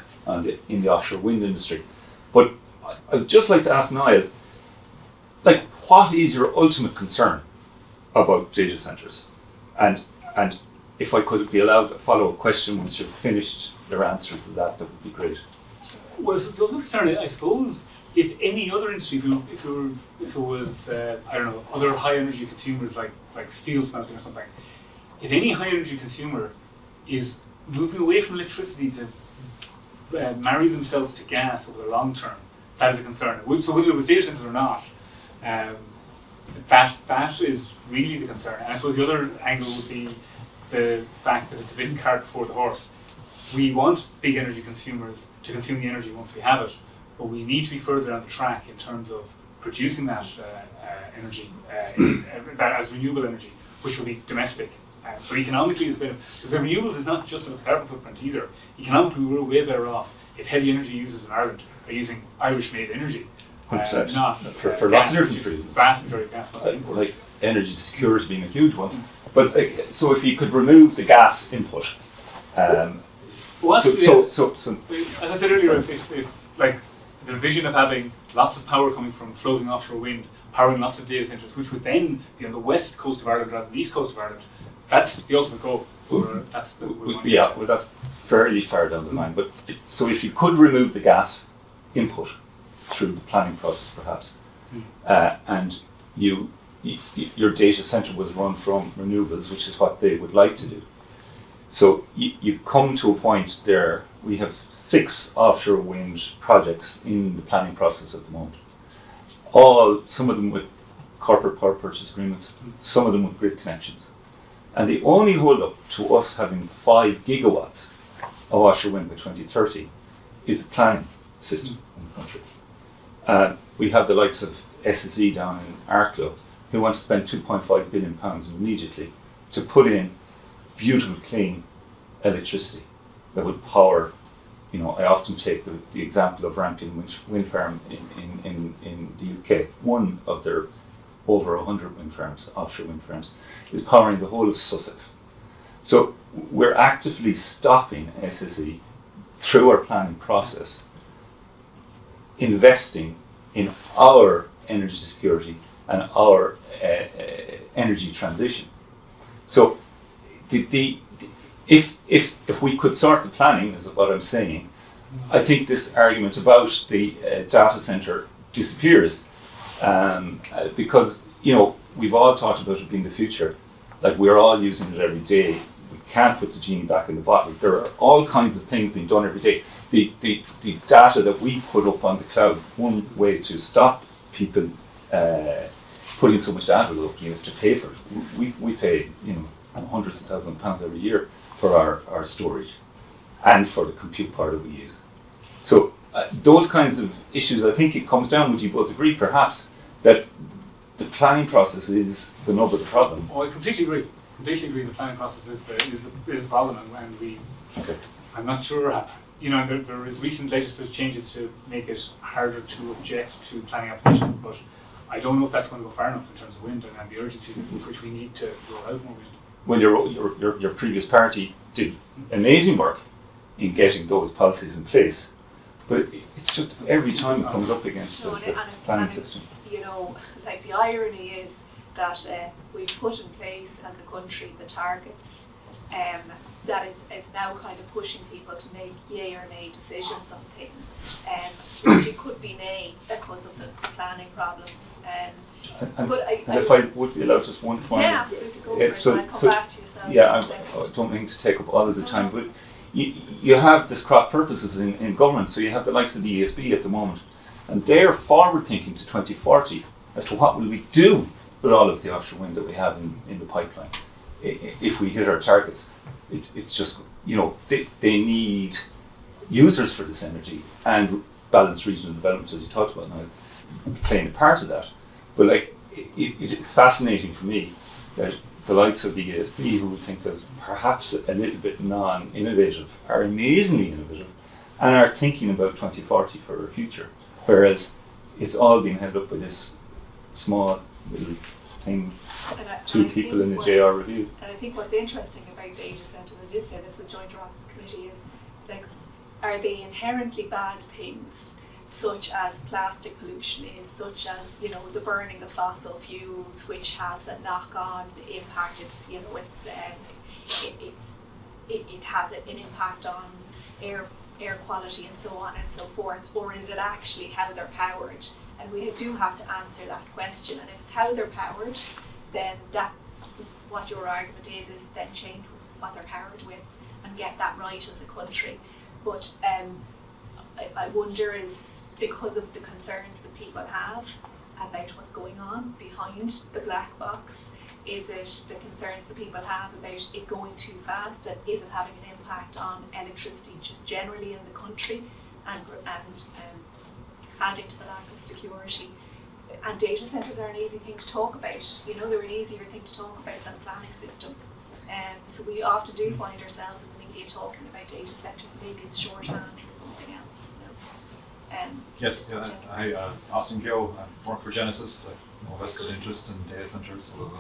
in the offshore wind industry. But I'd just like to ask Niall, what is your ultimate concern about data centres? And if I could be allowed a follow-up question once you've finished your answer to that would be great. Well, so there's no concern, I suppose, if any other industry, if it was, I don't know, other high energy consumers like steel smelting or something, if any high energy consumer is moving away from electricity to marry themselves to gas over the long term, that is a concern. So whether it was data centers or not, that is really the concern. And I suppose the other angle would be the fact that it's a bit in cart before the horse. We want big energy consumers to consume the energy once we have it, but we need to be further down the track in terms of producing that energy, that as renewable energy, which will be domestic. So economically, because the renewables is not just about the carbon footprint either. Economically, we're way better off if heavy energy users in Ireland are using Irish-made energy. 100%. Not for lots of different reasons. Vast majority of gas not imported. Like energy security being a huge one. But so if you could remove the gas input, as I said earlier, if like the vision of having lots of power coming from floating offshore wind, powering lots of data centres, which would then be on the west coast of Ireland rather than the east coast of Ireland, that's the ultimate goal. That's that's fairly far down the line. But so if you could remove the gas input through the planning process, perhaps, and your data centre was run from renewables, which is what they would like to do. So you come to a point there. We have 6 offshore wind projects in the planning process at the moment. Some of them with corporate power purchase agreements, some of them with grid connections. And the only hold up to us having 5 gigawatts of offshore wind by 2030 is the planning. system in the country. We have the likes of SSE down in Arklow, who wants to spend £2.5 billion immediately to put in beautiful, clean electricity that would power. I often take the example of Rampion Wind Farm in the UK. One of their over 100 wind farms, offshore wind farms, is powering the whole of Sussex. So we're actively stopping SSE through our planning process, investing in our energy security and our energy transition. So if we could sort the planning, is what I'm saying, I think this argument about the data centre disappears, because we've all talked about it being the future. Like, we're all using it every day. We can't put the genie back in the bottle. There are all kinds of things being done every day. The data that we put up on the cloud, one way to stop people putting so much data up, you have to pay for it. We pay hundreds of thousands of pounds every year for our storage and for the compute part that we use. So those kinds of issues, I think it comes down, would you both agree perhaps, that the planning process is the nub of the problem? Oh, I completely agree. The planning process is the problem, and I'm not sure. There is recent legislative changes to make it harder to object to planning applications, but I don't know if that's going to go far enough in terms of wind and the urgency with which we need to roll out more wind. Well, your previous party did amazing work in getting those policies in place, but it's just every time it comes up against the planning system. Like, the irony is that we've put in place as a country the targets that is now kind of pushing people to make yay or nay decisions on things, which it could be nay because of the planning problems. If I would be allowed just one final. Yeah, absolutely, go for it. I'll come back to yourself. Yeah, I don't mean to take up all of the time, but you have this cross purposes in government. So you have the likes of the ESB at the moment, and they're forward thinking to 2040 as to what will we do with all of the offshore wind that we have in the pipeline if we hit our targets. It's just, they need users for this energy, and balanced regional development, as you talked about, now playing a part of that. But it's fascinating for me that the likes of the ESB, who we think is perhaps a little bit non-innovative, are amazingly innovative and are thinking about 2040 for our future, whereas it's all being held up by this small little thing, two people in the JR review. And I think what's interesting about data centres, I did say this at the Joint Oireachtas Committee, is are they inherently bad things, such as plastic pollution is, such as the burning of fossil fuels, which has a knock-on impact. It has an impact on air quality and so on and so forth, or is it actually how they're powered? And we do have to answer that question. And if it's how they're powered, then what your argument is then change what they're powered with and get that right as a country. But I wonder, is because of the concerns that people have about what's going on behind the black box, is it the concerns that people have about it going too fast, and is it having an impact on electricity just generally in the country, and adding to the lack of security? And data centres are an easy thing to talk about. They're an easier thing to talk about than the planning system. So we often do find ourselves in the media talking about data centres. Maybe it's shorthand or something else. Yes, I Austin Gio, I work for Genesis. I've no vested interest in data centres, so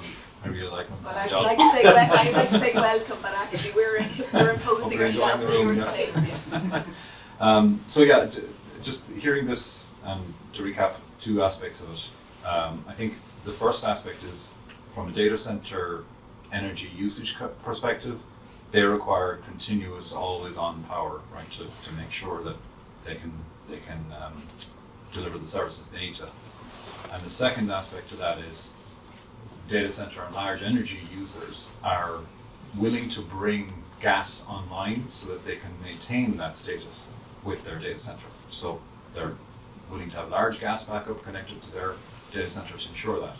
I really like them. Well, I'd like to say welcome, but actually we're imposing ourselves to your space. So just hearing this, to recap two aspects of it. I think the first aspect is from a data center energy usage perspective, they require continuous, always on power, right, to make sure that they can deliver the services they need to. And the second aspect to that is data center and large energy users are willing to bring gas online so that they can maintain that status with their data center. So they're willing to have large gas backup connected to their data center to ensure that.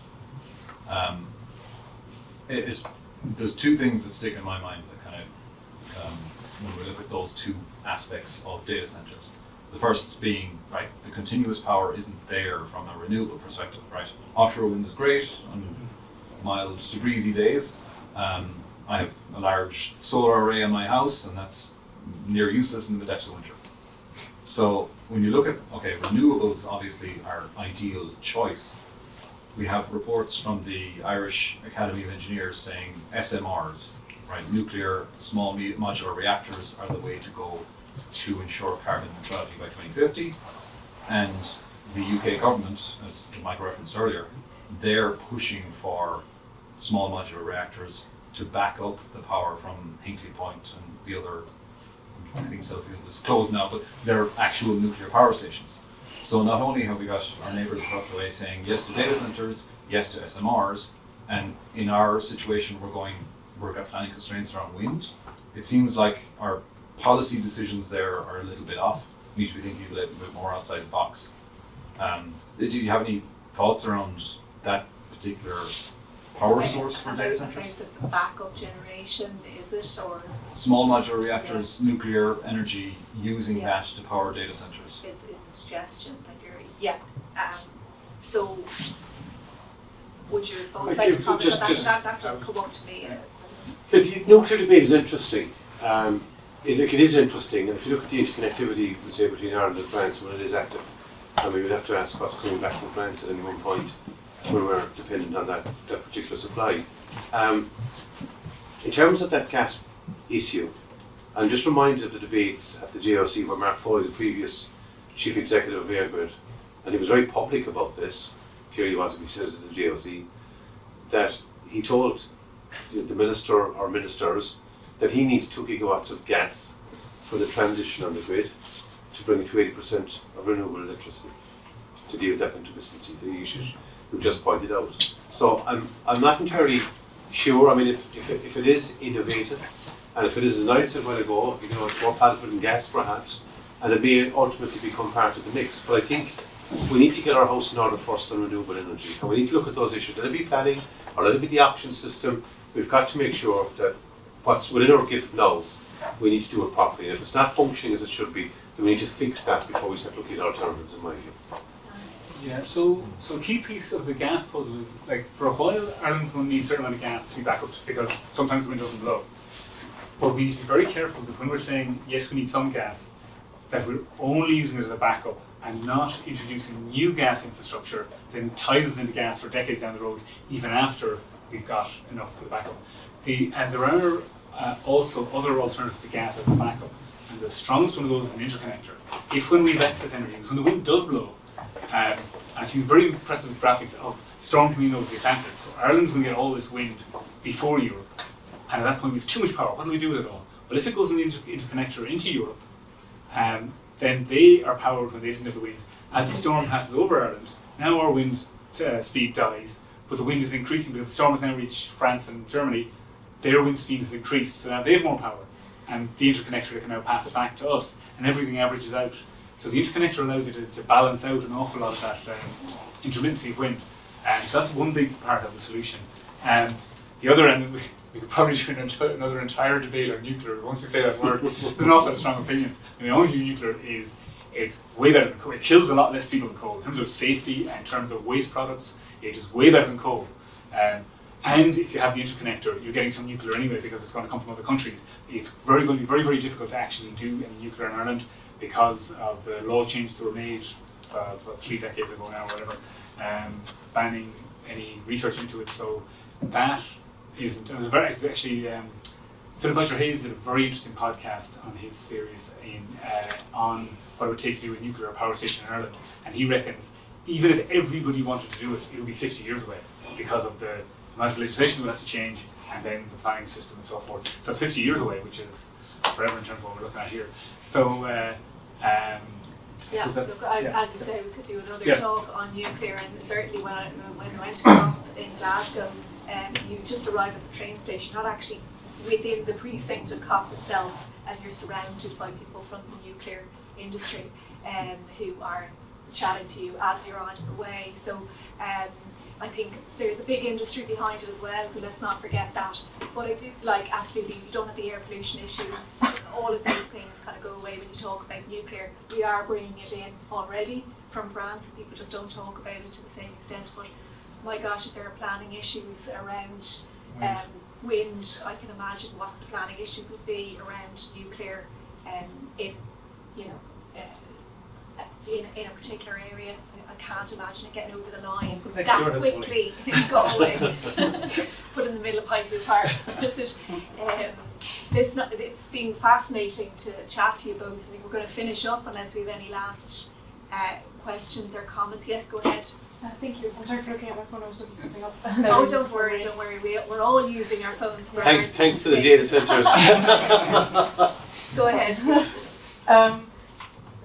There's two things that stick in my mind that kind of, when we look at those two aspects of data centers. The first being, right, the continuous power isn't there from a renewable perspective, right? Offshore wind is great on mild to breezy days. I have a large solar array on my house, and that's near useless in the depths of winter. So when you look at, okay, renewables obviously are ideal choice. We have reports from the Irish Academy of Engineers saying SMRs, right, nuclear small modular reactors are the way to go to ensure carbon neutrality by 2050. And the UK government, as Michael referenced earlier, they're pushing for small modular reactors to back up the power from Hinkley Point and the other, I think Sellafield is closed now, but they're actual nuclear power stations. So not only have we got our neighbours across the way saying yes to data centres, yes to SMRs, and in our situation we've got planning constraints around wind. It seems like our policy decisions there are a little bit off. We need to be thinking a little bit more outside the box. Do you have any thoughts around that particular power source for data centres? About the backup generation, is it, or Small modular reactors, nuclear energy, using that to power data centres. is a suggestion that you're, so would you both like to comment on that? That does come up to me. The nuclear debate is interesting. It is interesting, and if you look at the interconnectivity, we say, between Ireland and France, when it is active, and we would have to ask what's coming back from France at any one point when we're dependent on that particular supply. In terms of that gas issue, I'm just reminded of the debates at the JOC where Mark Foley, the previous chief executive of Airgrid, and he was very public about this, clearly was, he said it at the JOC, that he told the minister or ministers that he needs 2 gigawatts of gas for the transition on the grid to bring it to 80% of renewable electricity to deal with that intermittency, the issues we've just pointed out. So I'm not entirely sure. I mean, if it is innovative, and if it is, as Niall said a while ago, it's more palatable than gas perhaps, and it may ultimately become part of the mix. But I think we need to get our house in order first on renewable energy, and we need to look at those issues. Let it be planning, or let it be the auction system. We've got to make sure that what's within our gift now, we need to do it properly. And if it's not functioning as it should be, then we need to fix that before we start looking at alternatives, in my view. Yeah, so key piece of the gas puzzle is, like, for a while Ireland's going to need a certain amount of gas to be backup because sometimes the wind doesn't blow. But we need to be very careful that when we're saying yes, we need some gas, that we're only using it as a backup and not introducing new gas infrastructure that then ties us into gas for decades down the road, even after we've got enough for the backup. And there are also other alternatives to gas as a backup. And the strongest one of those is an interconnector. If when we have excess energy, when the wind does blow, and I've seen very impressive graphics of storm coming over the Atlantic. So Ireland's going to get all this wind before Europe, and at that point we have too much power. What do we do with it all? Well, if it goes in the interconnector into Europe, then they are powered when they didn't have the wind. As the storm passes over Ireland, now our wind speed dies, but the wind is increasing because the storm has now reached France and Germany. Their wind speed has increased, so now they have more power, and the interconnector can now pass it back to us, and everything averages out. So the interconnector allows you to balance out an awful lot of that intermittency of wind. So that's one big part of the solution. The other end, we could probably do another entire debate on nuclear. Once you say that word, there's an awful lot of strong opinions. And the only view nuclear is it's way better than coal. It kills a lot less people than coal. In terms of safety and in terms of waste products, it is way better than coal. And if you have the interconnector, you're getting some nuclear anyway because it's going to come from other countries. It's going to be very, very difficult to actually do any nuclear in Ireland because of the law changes that were made about 3 decades ago now, or whatever, banning any research into it. So that isn't. It's actually Philip Butcher Hayes did a very interesting podcast on his series on what it would take to do a nuclear power station in Ireland, and he reckons even if everybody wanted to do it, it would be 50 years away because of the amount of legislation that would have to change, and then the planning system and so forth. So it's 50 years away, which is forever in terms of what we're looking at here. So, as you say, we could do another talk on nuclear, and certainly when I went to COP in Glasgow, you just arrive at the train station, not actually within the precinct of COP itself, and you're surrounded by people from the nuclear industry who are chatting to you as you're on your way. So I think there's a big industry behind it as well, so let's not forget that. But I do like, absolutely, you don't have the air pollution issues, all of these things kind of go away when you talk about nuclear. We are bringing it in already from France, and people just don't talk about it to the same extent. But my gosh, if there are planning issues around wind, I can imagine what the planning issues would be around nuclear in, you know, in a particular area. I can't imagine it getting over the line that quickly in Galway. Put in the middle of Highview Park. It's been fascinating to chat to you both. I think we're going to finish up unless we have any last questions or comments. Yes, go ahead. Thank you. I'm sorry for looking at my phone. I was looking something up. Oh, don't worry, don't worry. We're all using our phones. For Thanks to the data centres. Go ahead.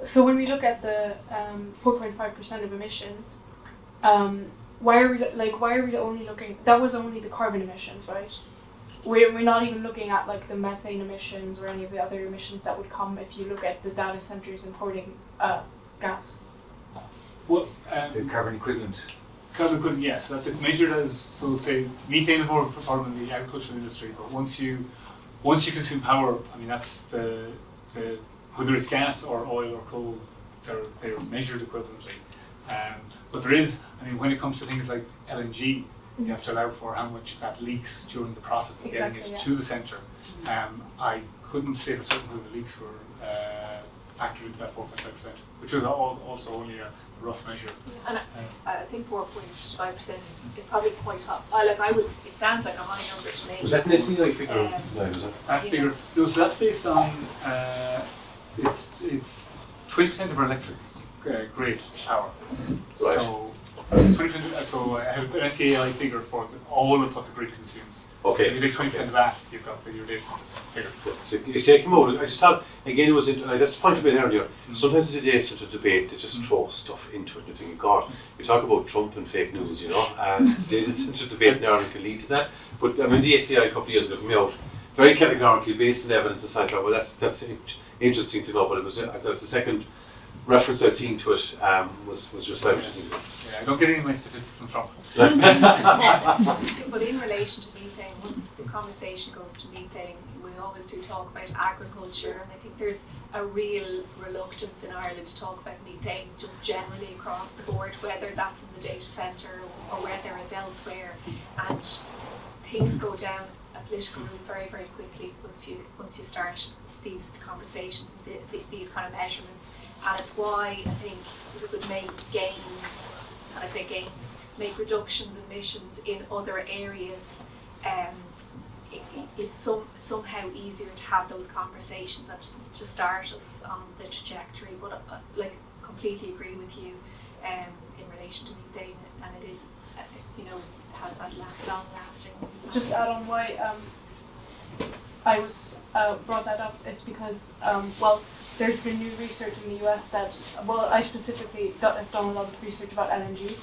So when we look at the 4.5% of emissions, why are we only looking? That was only the carbon emissions, right? We're not even looking at like the methane emissions or any of the other emissions that would come if you look at the data centres importing gas. Well, The carbon equivalent. carbon equivalent, yes. So it's measured as, so say methane is more of a problem in the agricultural industry, but once you consume power, I mean that's the whether it's gas or oil or coal, they're measured equivalently. But there is, I mean, when it comes to things like LNG, you have to allow for how much that leaks during the process of getting it to the centre. I couldn't say for certain whether the leaks were factored into that 4.5%, which was also only a rough measure. And I think 4.5% is probably quite high. It sounds like a high number to me. Was that an ISEA figure? No, was it? That figure, no, so that's based on, it's 20% of our electric grid power. So, it's 20%, so I have an ISEA figure for all of what the grid consumes. Okay. So if you take 20% of that, you've got your data centers figure. So you say, come over. I just thought again it was. That's the point I made earlier. Sometimes in the data centre debate they just throw stuff into it. And you think, God, you talk about Trump and fake news, you know, and the data centre debate in Ireland can lead to that. But I mean, the ISEA a couple of years ago came out very categorically based on evidence and science. Well, that's interesting to know. But it was that's the second reference I've seen to it was yourself. Yeah, I don't get any of my statistics from Trump. But in relation to methane, once the conversation goes to methane, we always do talk about agriculture, and I think there's a real reluctance in Ireland to talk about methane just generally across the board, whether that's in the data centre or whether it's elsewhere. And things go down a political route very, very quickly once you start these conversations, these kind of measurements. And it's why I think we could make gains, and I say gains, make reductions in emissions in other areas. It's somehow easier to have those conversations and to start us on the trajectory. But completely agree with you in relation to methane, and it is, has that long lasting. Just add on why I was brought that up. It's because there's been new research in the US that, I specifically have done a lot of research about LNG,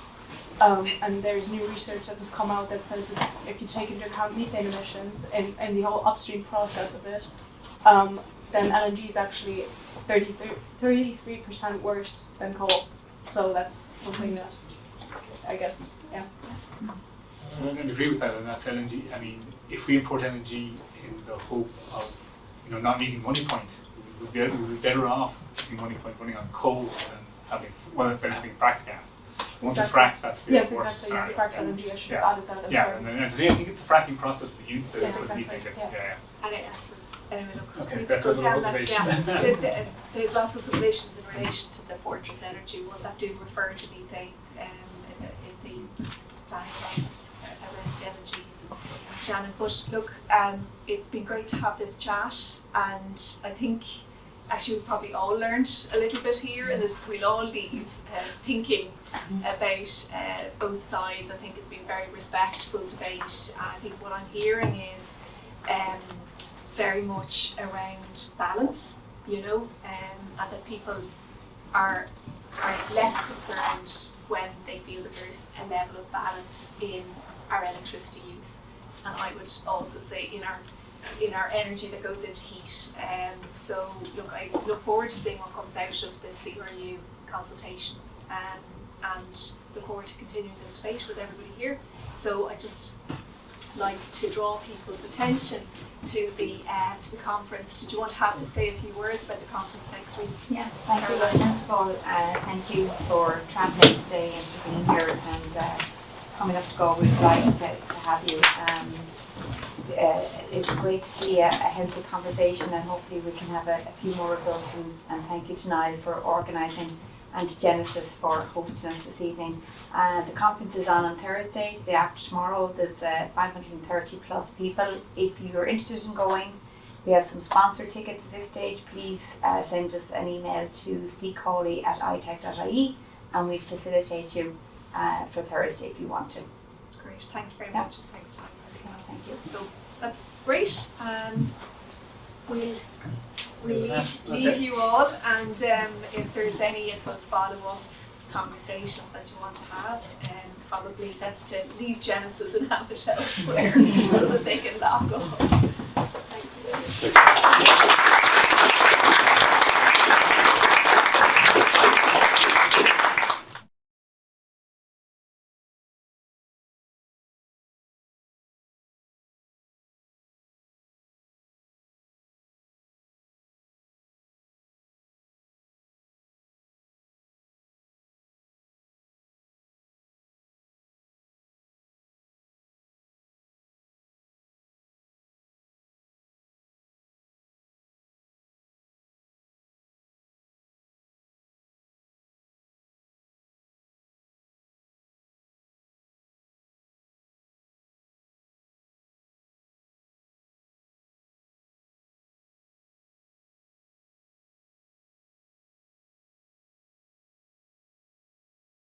and there's new research that has come out that says that if you take into account methane emissions and the whole upstream process of it, then LNG is actually 33% worse than coal. So that's something that I guess, yeah. I agree with that, and that's LNG. I mean, if we import LNG in the hope of, not meeting Money Point, we would be better off keeping Money Point running on coal than having fracked gas. Once it's fracked, that's the worst scenario. Fracked LNG. I should have added that. And today I think it's the fracking process that you exactly. And I suppose okay, that's a little motivation. There's lots of submissions in relation to the Fortress Energy one that do refer to methane in the planning process around energy. Shannon, but look, it's been great to have this chat, and I think actually we've probably all learned a little bit here, and we'll all leave thinking about both sides. I think it's been very respectful debate, and I think what I'm hearing is very much around balance, and that people are less concerned when they feel that there's a level of balance in our electricity use. And I would also say in our energy that goes into heat. So look, I look forward to seeing what comes out of the CRU consultation. and look forward to continuing this debate with everybody here. So I just like to draw people's attention to the conference. Did you want to say a few words about the conference next week? Yeah, thank you. First of all, thank you for travelling today and for being here and coming up to Galway. We're delighted to have you. It's great to see a healthy conversation, and hopefully we can have a few more of those. And thank you to Niall for organising and to Genesis for hosting us this evening. The conference is on Thursday, the day after tomorrow. There's 530 plus people. If you're interested in going, we have some sponsor tickets at this stage. Please send us an email to ccawley@itag.ie and we'll facilitate you for Thursday if you want to. Great, thanks very much. Thanks, Ryan. Thank you. So that's great. We'll leave you all, and if there's any, I suppose, follow-up conversations that you want to have, probably best to leave Genesis and have it elsewhere so that they can lock up. Thanks.